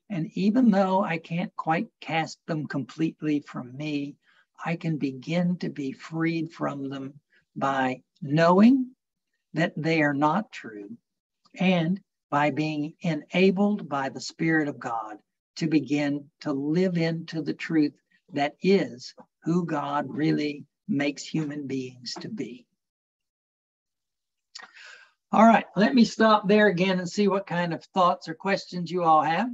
And even though I can't quite cast them completely from me, I can begin to be freed from them by knowing that they are not true and by being enabled by the Spirit of God to begin to live into the truth that is who God really makes human beings to be. All right, let me stop there again and see what kind of thoughts or questions you all have.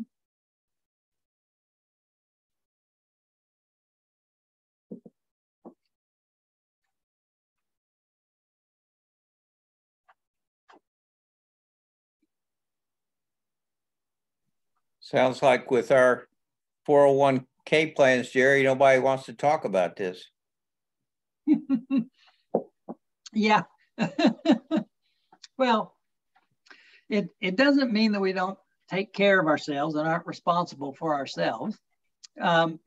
Sounds like with our 401k plans, Jerry, nobody wants to talk about this. Yeah. Well, it doesn't mean that we don't take care of ourselves and aren't responsible for ourselves. In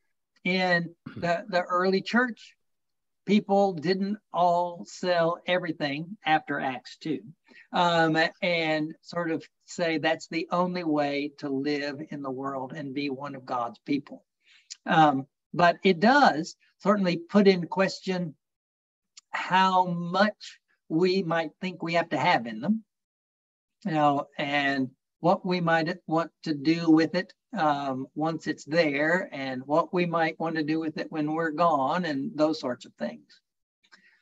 the early church, people didn't all sell everything after Acts 2 and sort of say that's the only way to live in the world and be one of God's people. But it does certainly put in question how much we might think we have to have in them, and what we might want to do with it once it's there, and what we might want to do with it when we're gone, and those sorts of things.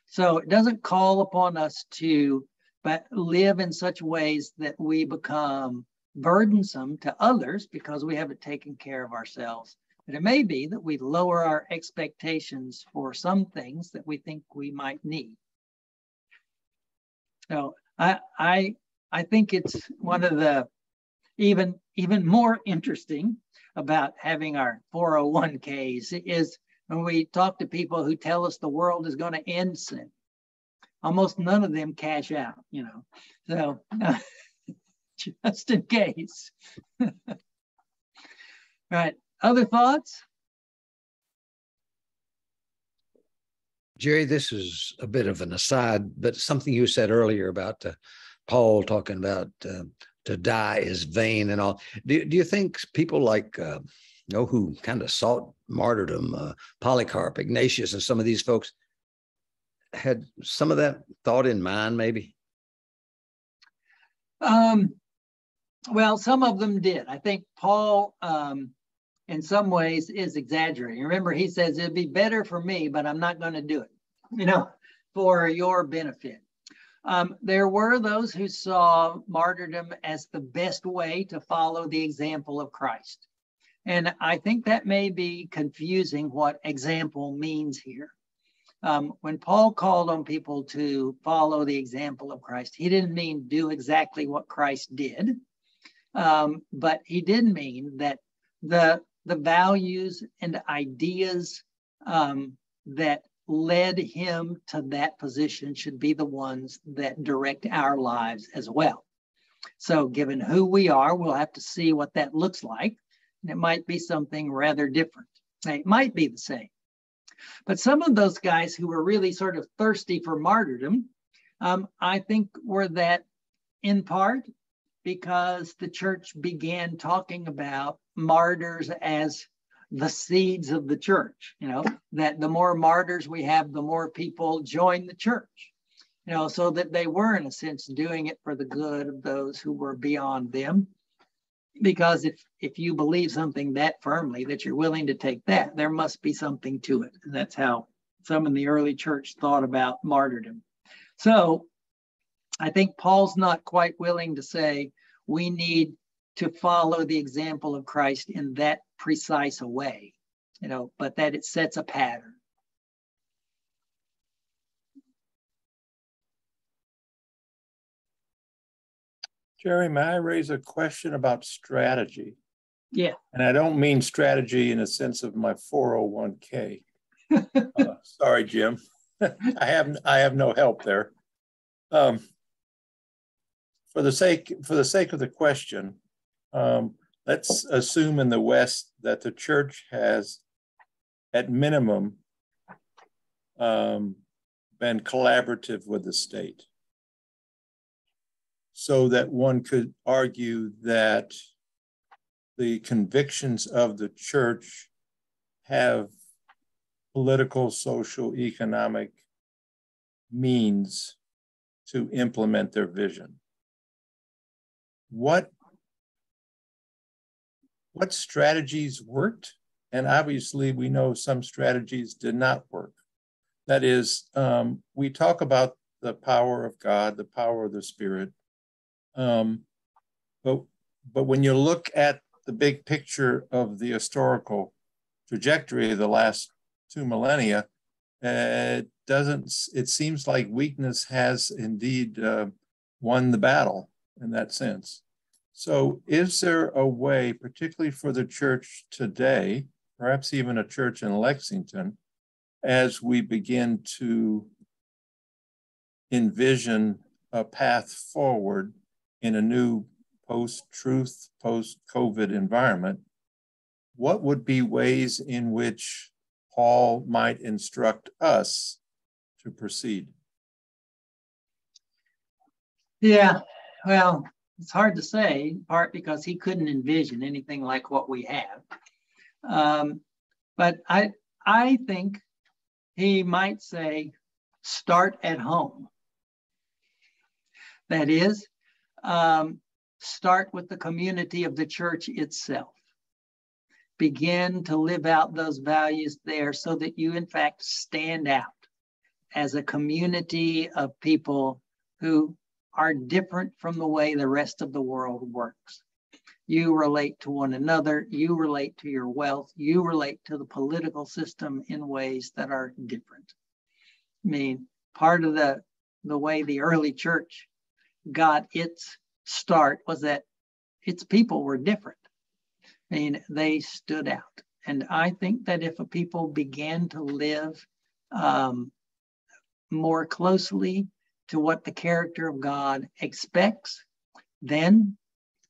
So it doesn't call upon us to live in such ways that we become burdensome to others because we haven't taken care of ourselves. But it may be that we lower our expectations for some things that we think we might need. So I think it's one of the even more interesting about having our 401ks is when we talk to people who tell us the world is going to end soon. Almost none of them cash out, So just in case. Right. Other thoughts? Jerry, this is a bit of an aside, but something you said earlier about Paul talking about to die is vain and all. Do you think people like, who kind of sought martyrdom, Polycarp, Ignatius, and some of these folks had some of that thought in mind, maybe? Well, some of them did. I think Paul, in some ways, is exaggerating. Remember, he says it'd be better for me, but I'm not going to do it, for your benefit. There were those who saw martyrdom as the best way to follow the example of Christ. And I think that may be confusing what example means here. When Paul called on people to follow the example of Christ, he didn't mean do exactly what Christ did, but he did mean that the values and ideas that led him to that position should be the ones that direct our lives as well. So given who we are, we'll have to see what that looks like. And it might be something rather different. It might be the same. But some of those guys who were really sort of thirsty for martyrdom, I think were that in part because the church began talking about martyrs as the seeds of the church, that the more martyrs we have, the more people join the church, so that they were, in a sense, doing it for the good of those who were beyond them. Because if you believe something that firmly that you're willing to take that, there must be something to it. And that's how some in the early church thought about martyrdom. So I think Paul's not quite willing to say we need to follow the example of Christ in that precise a way, but that it sets a pattern. Jerry, may I raise a question about strategy? Yeah. And I don't mean strategy in a sense of my 401k. Sorry, Jim. I have no help there. For the sake of the question, let's assume in the West that the church has, at minimum, been collaborative with the state, so that one could argue that the convictions of the church have political, social, economic means to implement their vision. What strategies worked? And obviously we know some strategies did not work. That is, we talk about the power of God, the power of the Spirit. But when you look at the big picture of the historical trajectory of the last 2 millennia, it seems like weakness has indeed won the battle in that sense. So is there a way, particularly for the church today, perhaps even a church in Lexington, as we begin to envision a path forward in a new post-truth, post-COVID environment, what would be ways in which Paul might instruct us to proceed? Yeah, well, it's hard to say, in part because he couldn't envision anything like what we have. But I think he might say, start at home. That is, start with the community of the church itself. Begin to live out those values there so that you, in fact, stand out as a community of people who are different from the way the rest of the world works. You relate to one another, you relate to your wealth, you relate to the political system in ways that are different. I mean, part of the way the early church got its start was that its people were different. I mean, they stood out. And I think that if a people began to live more closely to what the character of God expects, then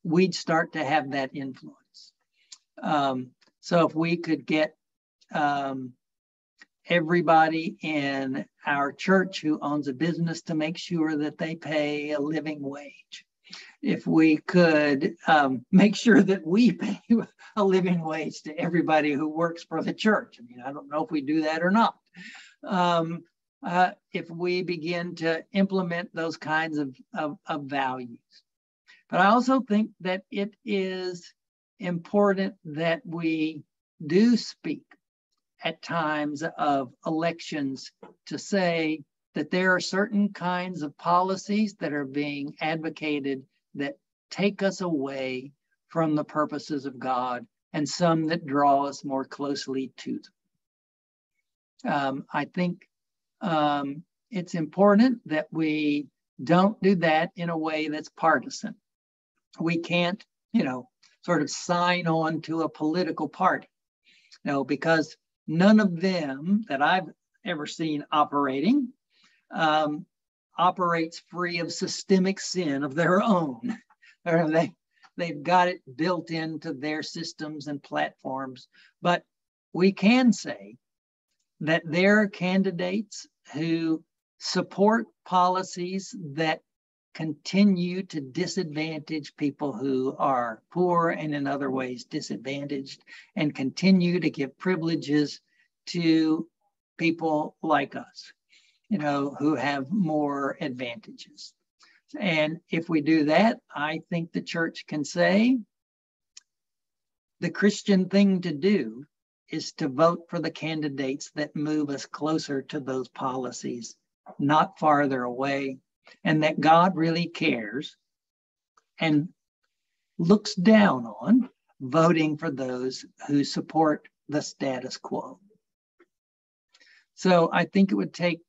we'd start to have that influence. So if we could get everybody in our church who owns a business to make sure that they pay a living wage. If we could make sure that we pay a living wage to everybody who works for the church. I mean, I don't know if we do that or not. If we begin to implement those kinds of values. But I also think that it is important that we do speak at times of elections to say that there are certain kinds of policies that are being advocated that take us away from the purposes of God, and some that draw us more closely to them. I think it's important that we don't do that in a way that's partisan. We can't, sort of sign on to a political party, because none of them that I've ever seen operating operates free of systemic sin of their own. They've got it built into their systems and platforms. But we can say that there are candidates who support policies that continue to disadvantage people who are poor and in other ways disadvantaged, and continue to give privileges to people like us, who have more advantages. And if we do that, I think the church can say the Christian thing to do is to vote for the candidates that move us closer to those policies, not farther away, and that God really cares and looks down on voting for those who support the status quo. So I think it would take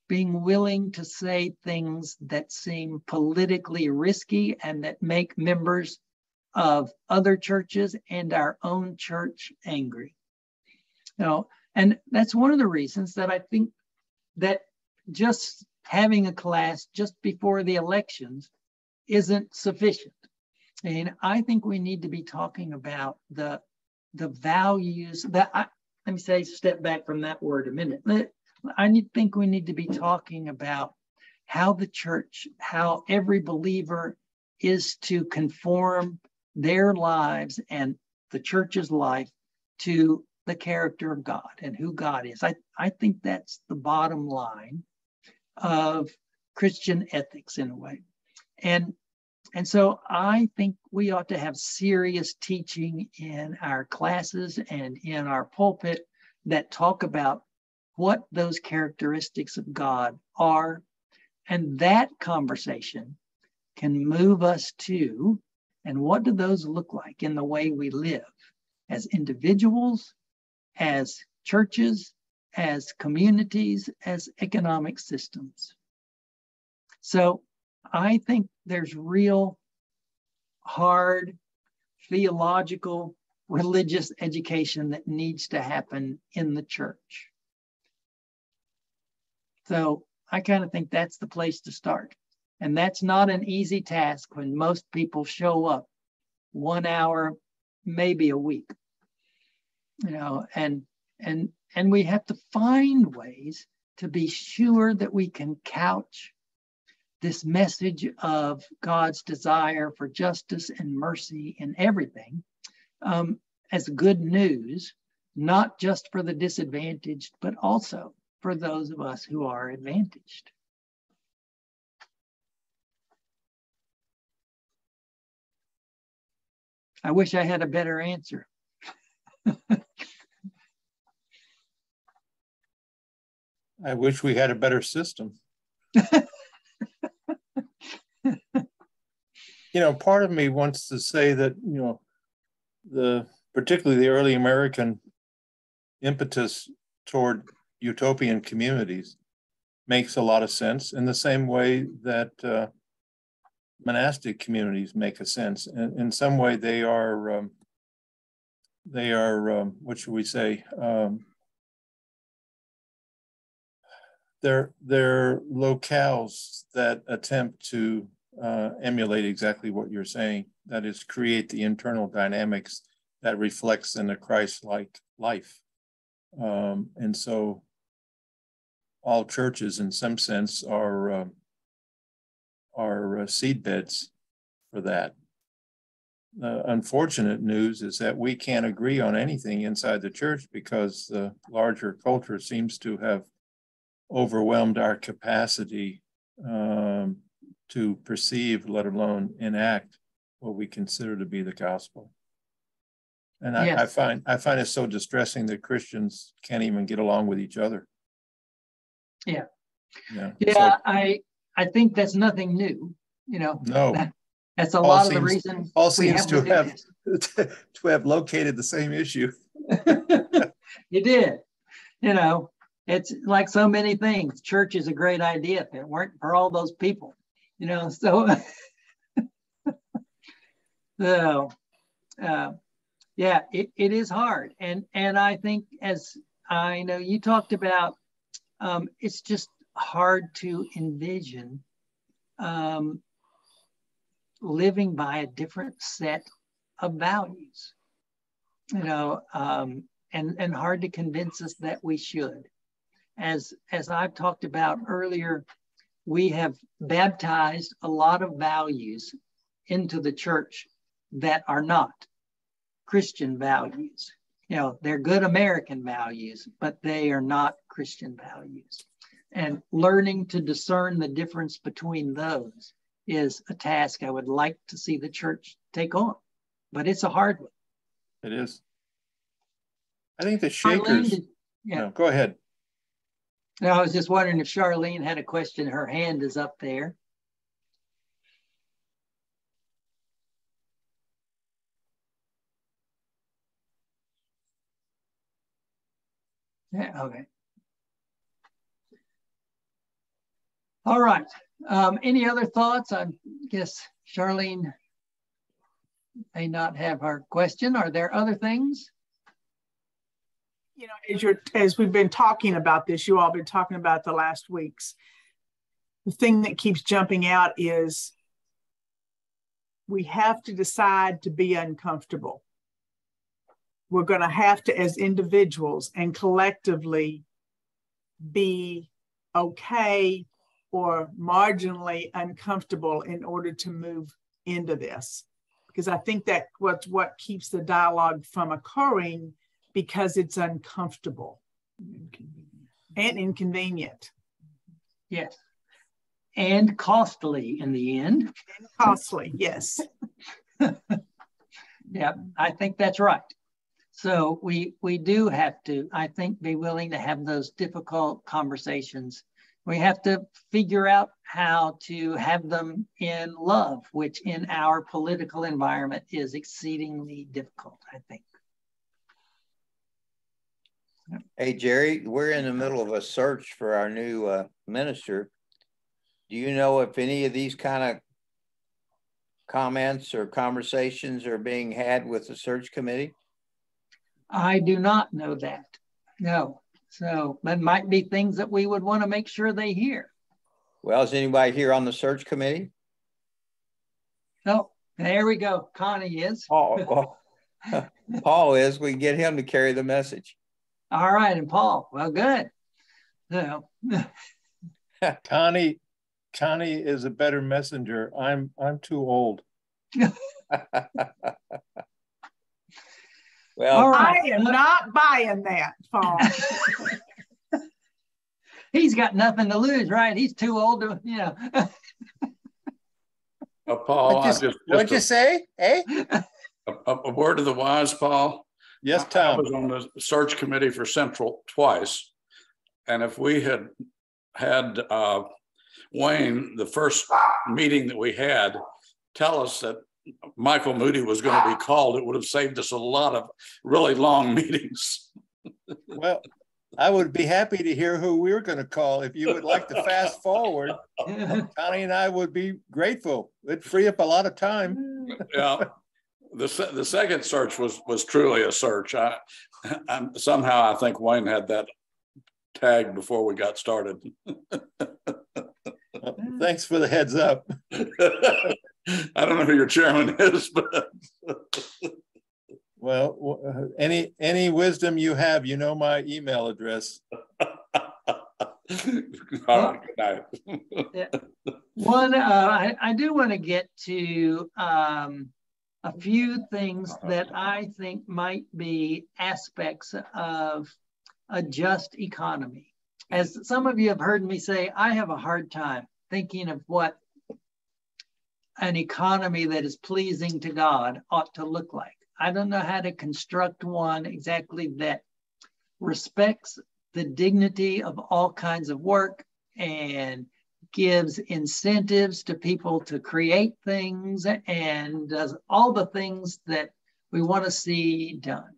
being willing to say things that seem politically risky and that make members of other churches and our own church angry. And that's one of the reasons that I think that just having a class just before the elections isn't sufficient. And I think we need to be talking about the values that let me say, step back from that word a minute. Think we need to be talking about how the church, how every believer is to conform their lives and the church's life to the character of God and who God is. I think that's the bottom line of Christian ethics in a way. And so I think we ought to have serious teaching in our classes and in our pulpit that talk about what those characteristics of God are. And that conversation can move us to, and what do those look like in the way we live as individuals, as churches, as communities, as economic systems. So I think there's real hard theological, religious education that needs to happen in the church. So I kind of think that's the place to start. And that's not an easy task when most people show up 1 hour, maybe a week, and we have to find ways to be sure that we can couch this message of God's desire for justice and mercy in everything as good news, not just for the disadvantaged, but also for those of us who are advantaged. I wish I had a better answer. I wish we had a better system. Part of me wants to say that, particularly the early American impetus toward utopian communities makes a lot of sense in the same way that monastic communities make a sense. In some way, they are what should we say? They're locales that attempt to emulate exactly what you're saying. That is, create the internal dynamics that reflects in a Christ-like life. And so all churches in some sense are seed beds for that. Unfortunate news is that we can't agree on anything inside the church because the larger culture seems to have overwhelmed our capacity to perceive, let alone enact, what we consider to be the gospel. And Yes. I find it so distressing that Christians can't even get along with each other. Yeah. Yeah. Yeah. I think that's nothing new. You know, No. That's a Paul lot of the seems- reason Paul we seems have to to do have this. to have located the same issue. You did. You know, it's like so many things. Church is a great idea if it weren't for all those people. You know, so so yeah, it is hard. And I think, as I know you talked about, it's just hard to envision living by a different set of values, you know, and hard to convince us that we should. As I've talked about earlier, we have baptized a lot of values into the church that are not Christian values. You know, they're good American values, but they are not Christian values. And learning to discern the difference between those is a task I would like to see the church take on, but it's a hard one. It is. I think the Shakers. Yeah. No, go ahead. No, I was just wondering if Charlene had a question. Her hand is up there. Yeah, okay. All right. Any other thoughts? I guess Charlene may not have her question. Are there other things? You know, as we've been talking about this, you all been talking about the last weeks, the thing that keeps jumping out is we have to decide to be uncomfortable. We're going to have to, as individuals and collectively, be okay or marginally uncomfortable in order to move into this. Because I think that what keeps the dialogue from occurring, because it's uncomfortable and inconvenient. Yes. And costly in the end. And costly, yes. Yeah, I think that's right. So we do have to, I think, be willing to have those difficult conversations. We have to figure out how to have them in love, which in our political environment is exceedingly difficult, I think. Hey, Jerry, we're in the middle of a search for our new minister. Do you know if any of these kind of comments or conversations are being had with the search committee? I do not know that. No. So that might be things that we would want to make sure they hear. Well, is anybody here on the search committee? Oh, there we go. Connie is. Paul is. We can get him to carry the message. All right. And Paul, well, good. So, Connie is a better messenger. I'm too old. Well, I am not buying that, Paul. He's got nothing to lose, right? He's too old to, you know. Paul, What'd you say? Eh? A word of the wise, Paul. Yes, I Tom. was on the search committee for Central twice. And if we had Wayne, the first meeting that we had, tell us that Michael Moody was going to be called, it would have saved us a lot of really long meetings. Well, I would be happy to hear who we were going to call. If you would like to fast forward, Connie and I would be grateful. It'd free up a lot of time. Yeah. The second search was truly a search. Somehow I think Wayne had that tagged before we got started. Thanks for the heads up. I don't know who your chairman is, but Well, any wisdom you have, you know my email address. All right, good night. Yeah. I do want to get to a few things that I think might be aspects of a just economy. As some of you have heard me say, I have a hard time thinking of what an economy that is pleasing to God ought to look like. I don't know how to construct one exactly that respects the dignity of all kinds of work and gives incentives to people to create things and does all the things that we want to see done.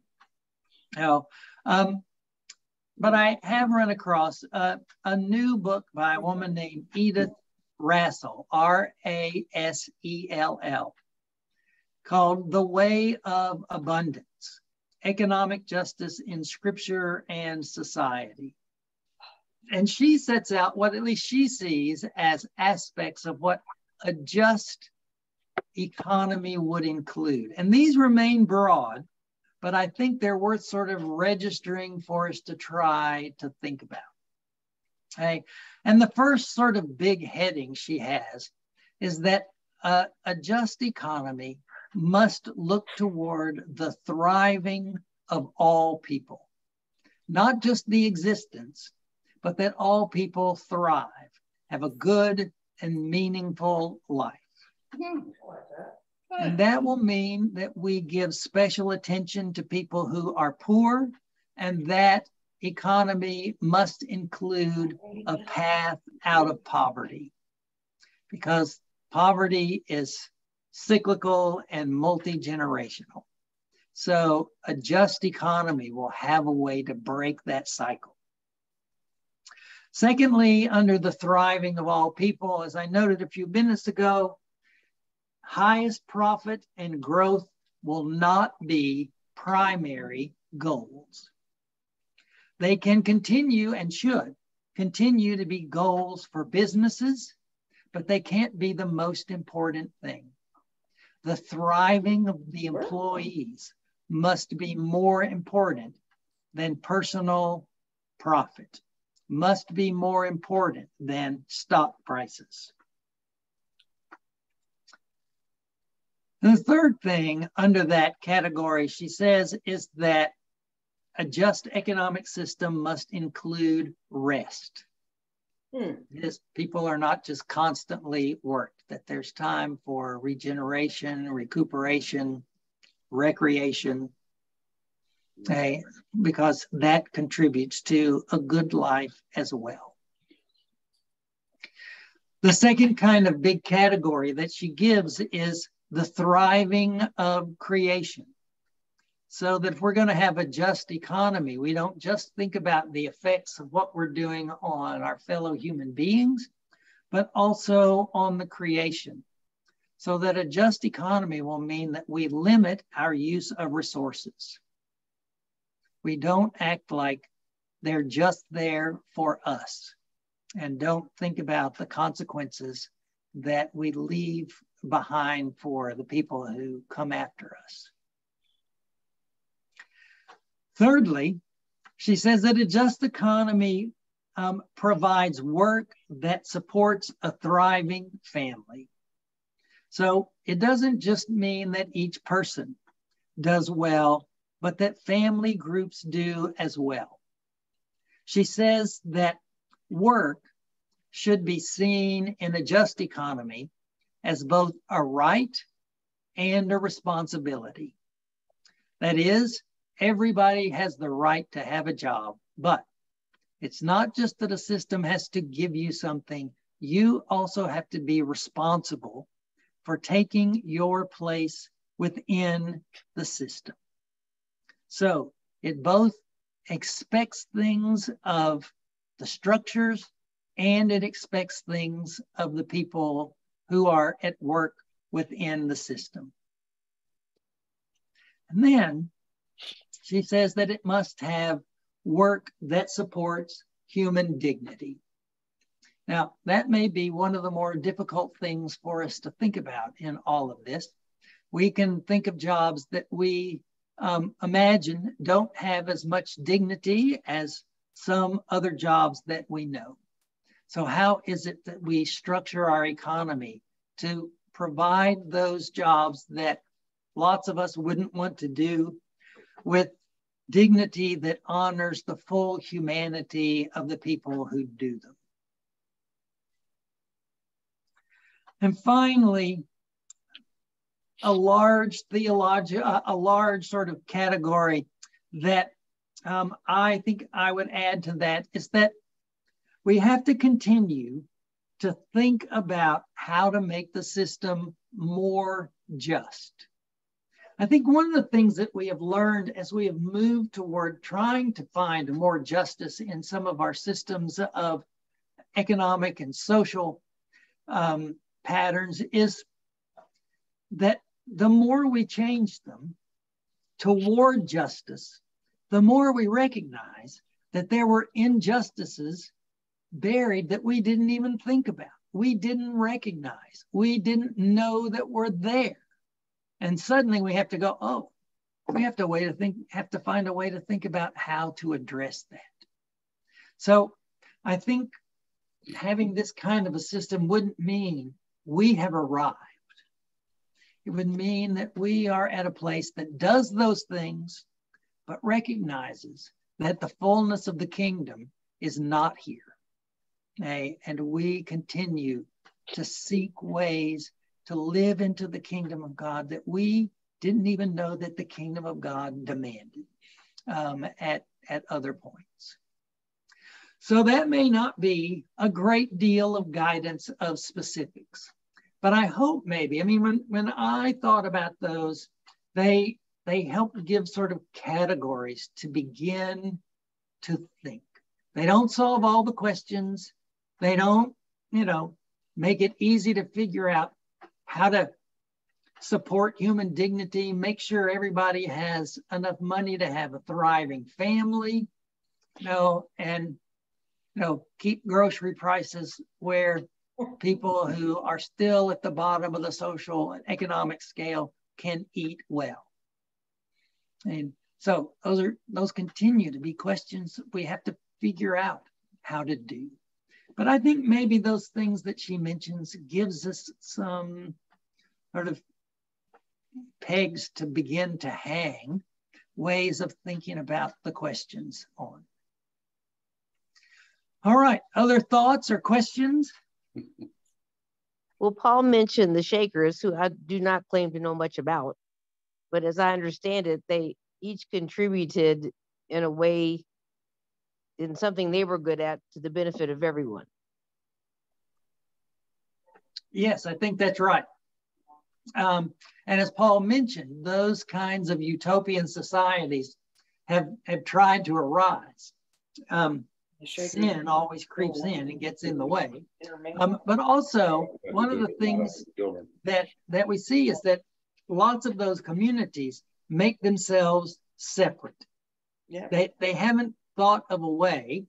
Now, but I have run across a new book by a woman named Edith Rassel, R-A-S-E-L-L, called The Way of Abundance, Economic Justice in Scripture and Society. And she sets out what at least she sees as aspects of what a just economy would include. And these remain broad, but I think they're worth sort of registering for us to try to think about. Okay. And the first sort of big heading she has is that a just economy must look toward the thriving of all people, not just the existence, but that all people thrive, have a good and meaningful life. And that will mean that we give special attention to people who are poor, and that economy must include a path out of poverty, because poverty is cyclical and multi-generational. So a just economy will have a way to break that cycle. Secondly, under the thriving of all people, as I noted a few minutes ago, highest profit and growth will not be primary goals. They can continue and should continue to be goals for businesses, but they can't be the most important thing. The thriving of the employees must be more important than personal profit, must be more important than stock prices. The third thing under that category, she says, is that a just economic system must include rest. People are not just constantly worked, that there's time for regeneration, recuperation, recreation, because that contributes to a good life as well. The second kind of big category that she gives is the thriving of creation. So that if we're going to have a just economy, we don't just think about the effects of what we're doing on our fellow human beings, but also on the creation. So that a just economy will mean that we limit our use of resources. We don't act like they're just there for us and don't think about the consequences that we leave behind for the people who come after us. Thirdly, she says that a just economy provides work that supports a thriving family. So it doesn't just mean that each person does well, but that family groups do as well. She says that work should be seen in a just economy as both a right and a responsibility. That is, everybody has the right to have a job, but it's not just that a system has to give you something. You also have to be responsible for taking your place within the system. So it both expects things of the structures and it expects things of the people who are at work within the system. And then she says that it must have work that supports human dignity. Now, that may be one of the more difficult things for us to think about in all of this. We can think of jobs that we imagine don't have as much dignity as some other jobs that we know. So how is it that we structure our economy to provide those jobs that lots of us wouldn't want to do with dignity that honors the full humanity of the people who do them? And finally, a large sort of category that I think I would add to that is that we have to continue to think about how to make the system more just. I think one of the things that we have learned as we have moved toward trying to find more justice in some of our systems of economic and social patterns is that the more we change them toward justice, the more we recognize that there were injustices buried that we didn't even think about. We didn't recognize. We didn't know that were there. And suddenly we have to go, oh, we have to find a way to think about how to address that. So I think having this kind of a system wouldn't mean we have arrived. It would mean that we are at a place that does those things, but recognizes that the fullness of the kingdom is not here. And we continue to seek ways to live into the kingdom of God that we didn't even know that the kingdom of God demanded at other points. So that may not be a great deal of guidance of specifics, but I hope maybe, I mean, when I thought about those, they help give sort of categories to begin to think. They don't solve all the questions. They don't, make it easy to figure out how to support human dignity, make sure everybody has enough money to have a thriving family, and keep grocery prices where people who are still at the bottom of the social and economic scale can eat well. And so those continue to be questions we have to figure out how to do. But I think maybe those things that she mentions gives us some sort of pegs to begin to hang ways of thinking about the questions on. All right, other thoughts or questions? Well, Paul mentioned the Shakers, who I do not claim to know much about, but as I understand it, they each contributed in a way, in something they were good at, to the benefit of everyone. Yes, I think that's right. And as Paul mentioned, those kinds of utopian societies have tried to arise. Sin always creeps in and gets in the way. But also, one of the things that we see is that lots of those communities make themselves separate. Yeah. They haven't thought of a way,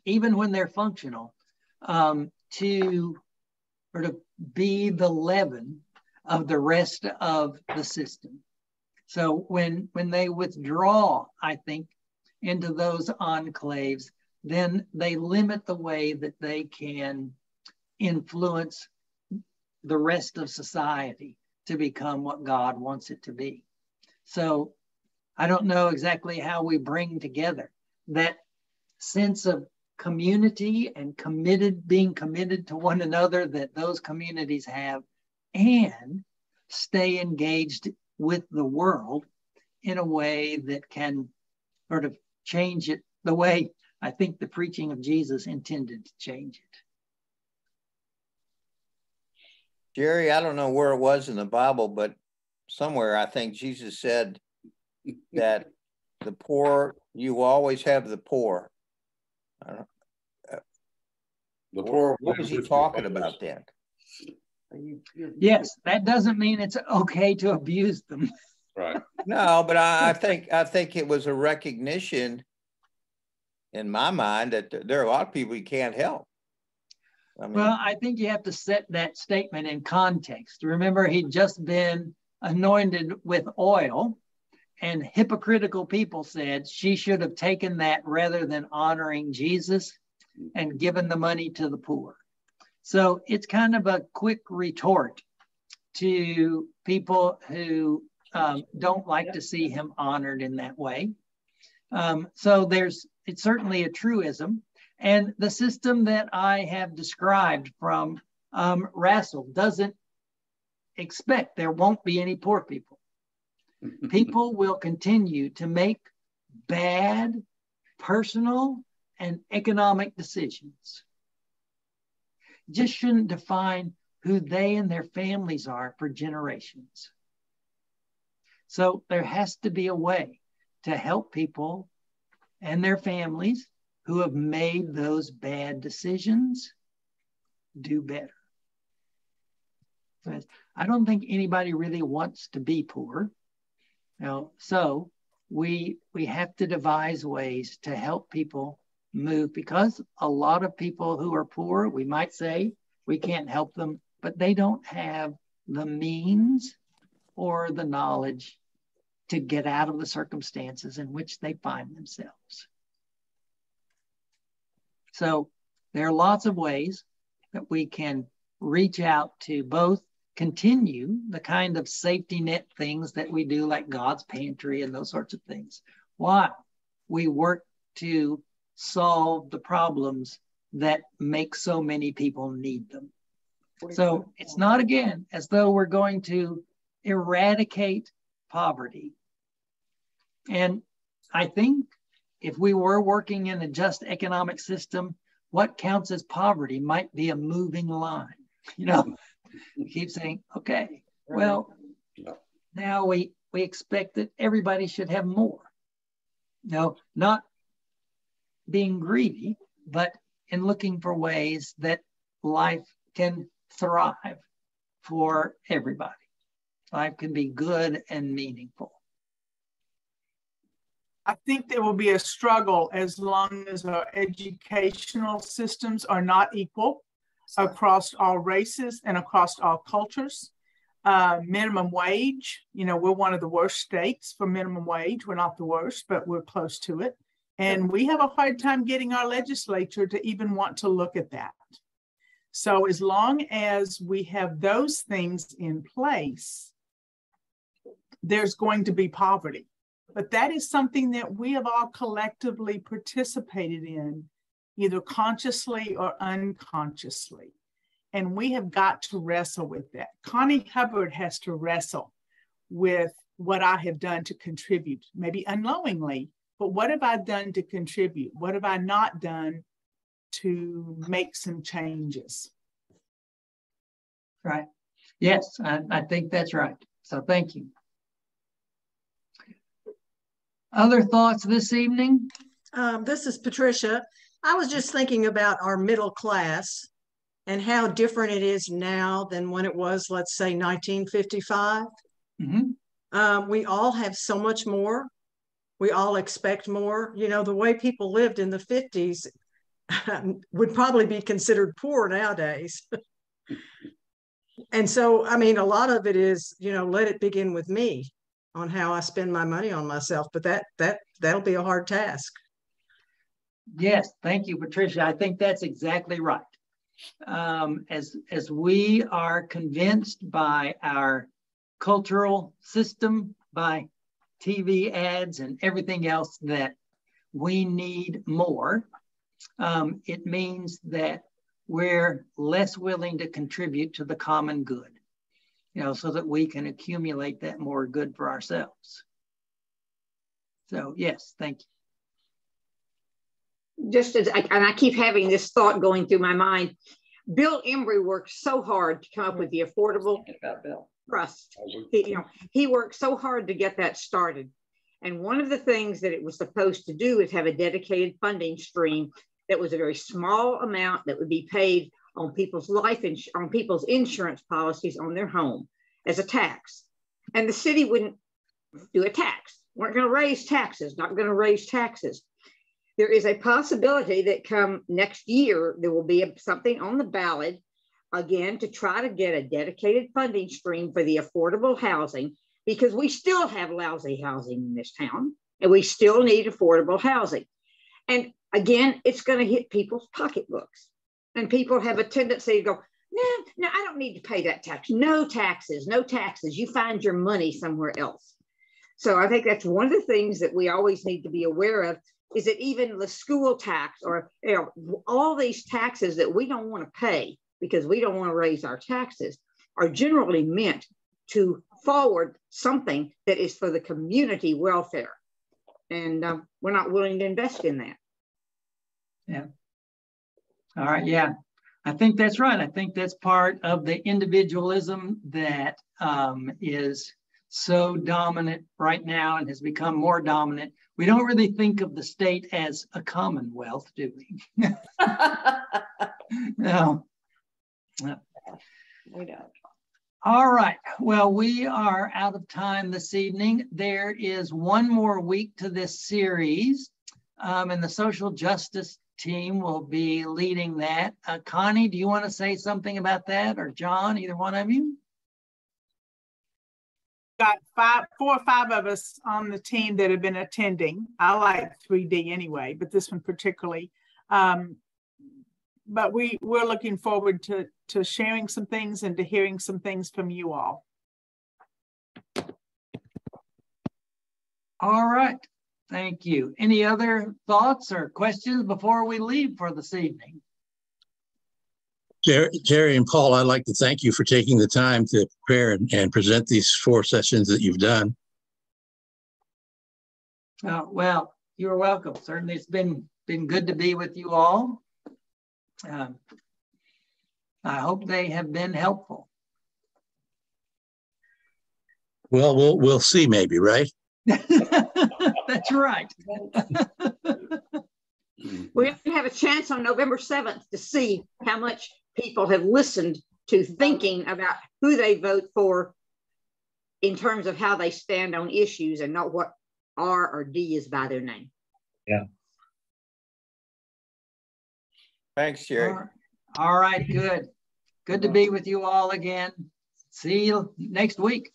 even when they're functional, to sort of be the leaven of the rest of the system. So when they withdraw, I think, into those enclaves, then they limit the way that they can influence the rest of society to become what God wants it to be. So I don't know exactly how we bring together that sense of community and being committed to one another that those communities have, and stay engaged with the world in a way that can sort of change it the way I think the preaching of Jesus intended to change it. Jerry, I don't know where it was in the Bible, but somewhere I think Jesus said that the poor, you will always have the poor. The poor. What was he talking about then? Yes, that doesn't mean it's okay to abuse them. Right. No, but I think it was a recognition in my mind that there are a lot of people you can't help. I mean, well, I think you have to set that statement in context. Remember, he'd just been anointed with oil, and hypocritical people said she should have taken that rather than honoring Jesus and given the money to the poor. So it's kind of a quick retort to people who don't like to see him honored in that way. So it's certainly a truism. And the system that I have described from Russell doesn't expect there won't be any poor people. People will continue to make bad personal and economic decisions. Just shouldn't define who they and their families are for generations. So there has to be a way to help people and their families who have made those bad decisions do better. I don't think anybody really wants to be poor. So we have to devise ways to help people move, because a lot of people who are poor, we might say we can't help them, but they don't have the means or the knowledge to get out of the circumstances in which they find themselves. So there are lots of ways that we can reach out to both continue the kind of safety net things that we do, like God's Pantry and those sorts of things, while we work to solve the problems that make so many people need them. So it's not, again, as though we're going to eradicate poverty. And I think if we were working in a just economic system, what counts as poverty might be a moving line. We keep saying, okay, well, now we expect that everybody should have more. Not being greedy, but in looking for ways that life can thrive for everybody. Life can be good and meaningful. I think there will be a struggle as long as our educational systems are not equal across all races and across all cultures. Minimum wage, we're one of the worst states for minimum wage. We're not the worst, but we're close to it. And we have a hard time getting our legislature to even want to look at that. So as long as we have those things in place, there's going to be poverty. But that is something that we have all collectively participated in, either consciously or unconsciously. And we have got to wrestle with that. Connie Hubbard has to wrestle with what I have done to contribute, maybe unknowingly, but what have I done to contribute? What have I not done to make some changes? Right. Yes, I think that's right. So thank you. Other thoughts this evening? This is Patricia. I was just thinking about our middle class and how different it is now than when it was, let's say, 1955. Mm-hmm. We all have so much more. We all expect more. The way people lived in the 50s would probably be considered poor nowadays. And so, a lot of it is, let it begin with me on how I spend my money on myself. But that'll be a hard task. Yes, thank you, Patricia. I think that's exactly right. As we are convinced by our cultural system, by TV ads and everything else that we need more, it means that we're less willing to contribute to the common good, so that we can accumulate that more good for ourselves. So yes, thank you. Just as I keep having this thought going through my mind, Bill Embry worked so hard to come up with the affordable trust. He worked so hard to get that started. And one of the things that it was supposed to do is have a dedicated funding stream that was a very small amount that would be paid on people's on people's insurance policies on their home as a tax. And the city wouldn't do a tax. Weren't going to raise taxes, not going to raise taxes. There is a possibility that come next year, there will be something on the ballot again to try to get a dedicated funding stream for the affordable housing, because we still have lousy housing in this town and we still need affordable housing. And again, it's going to hit people's pocketbooks, and people have a tendency to go, no, I don't need to pay that tax. No taxes, no taxes. You find your money somewhere else. So I think that's one of the things that we always need to be aware of, is that even the school tax, or all these taxes that we don't want to pay because we don't want to raise our taxes, are generally meant to forward something that is for the community welfare. And we're not willing to invest in that. Yeah. All right. Yeah, I think that's right. I think that's part of the individualism that is so dominant right now and has become more dominant. We don't really think of the state as a commonwealth, do we? No. We don't. All right. Well, we are out of time this evening. There is one more week to this series, and the social justice team will be leading that. Connie, do you want to say something about that, or John, either one of you? Got 4 or 5 of us on the team that have been attending. I like 3D anyway, but this one particularly. But we're looking forward to sharing some things and to hearing some things from you all. All right. Thank you. Any other thoughts or questions before we leave for this evening? Terry and Paul, I'd like to thank you for taking the time to prepare and present these 4 sessions that you've done. Well, you're welcome. Certainly, it's been good to be with you all. I hope they have been helpful. Well, we'll see, maybe, right? That's right. We're going to have a chance on November 7th to see how much people have listened to thinking about who they vote for in terms of how they stand on issues, and not what R or D is by their name. Yeah. Thanks, Jerry. All right, good. Good to be with you all again. See you next week.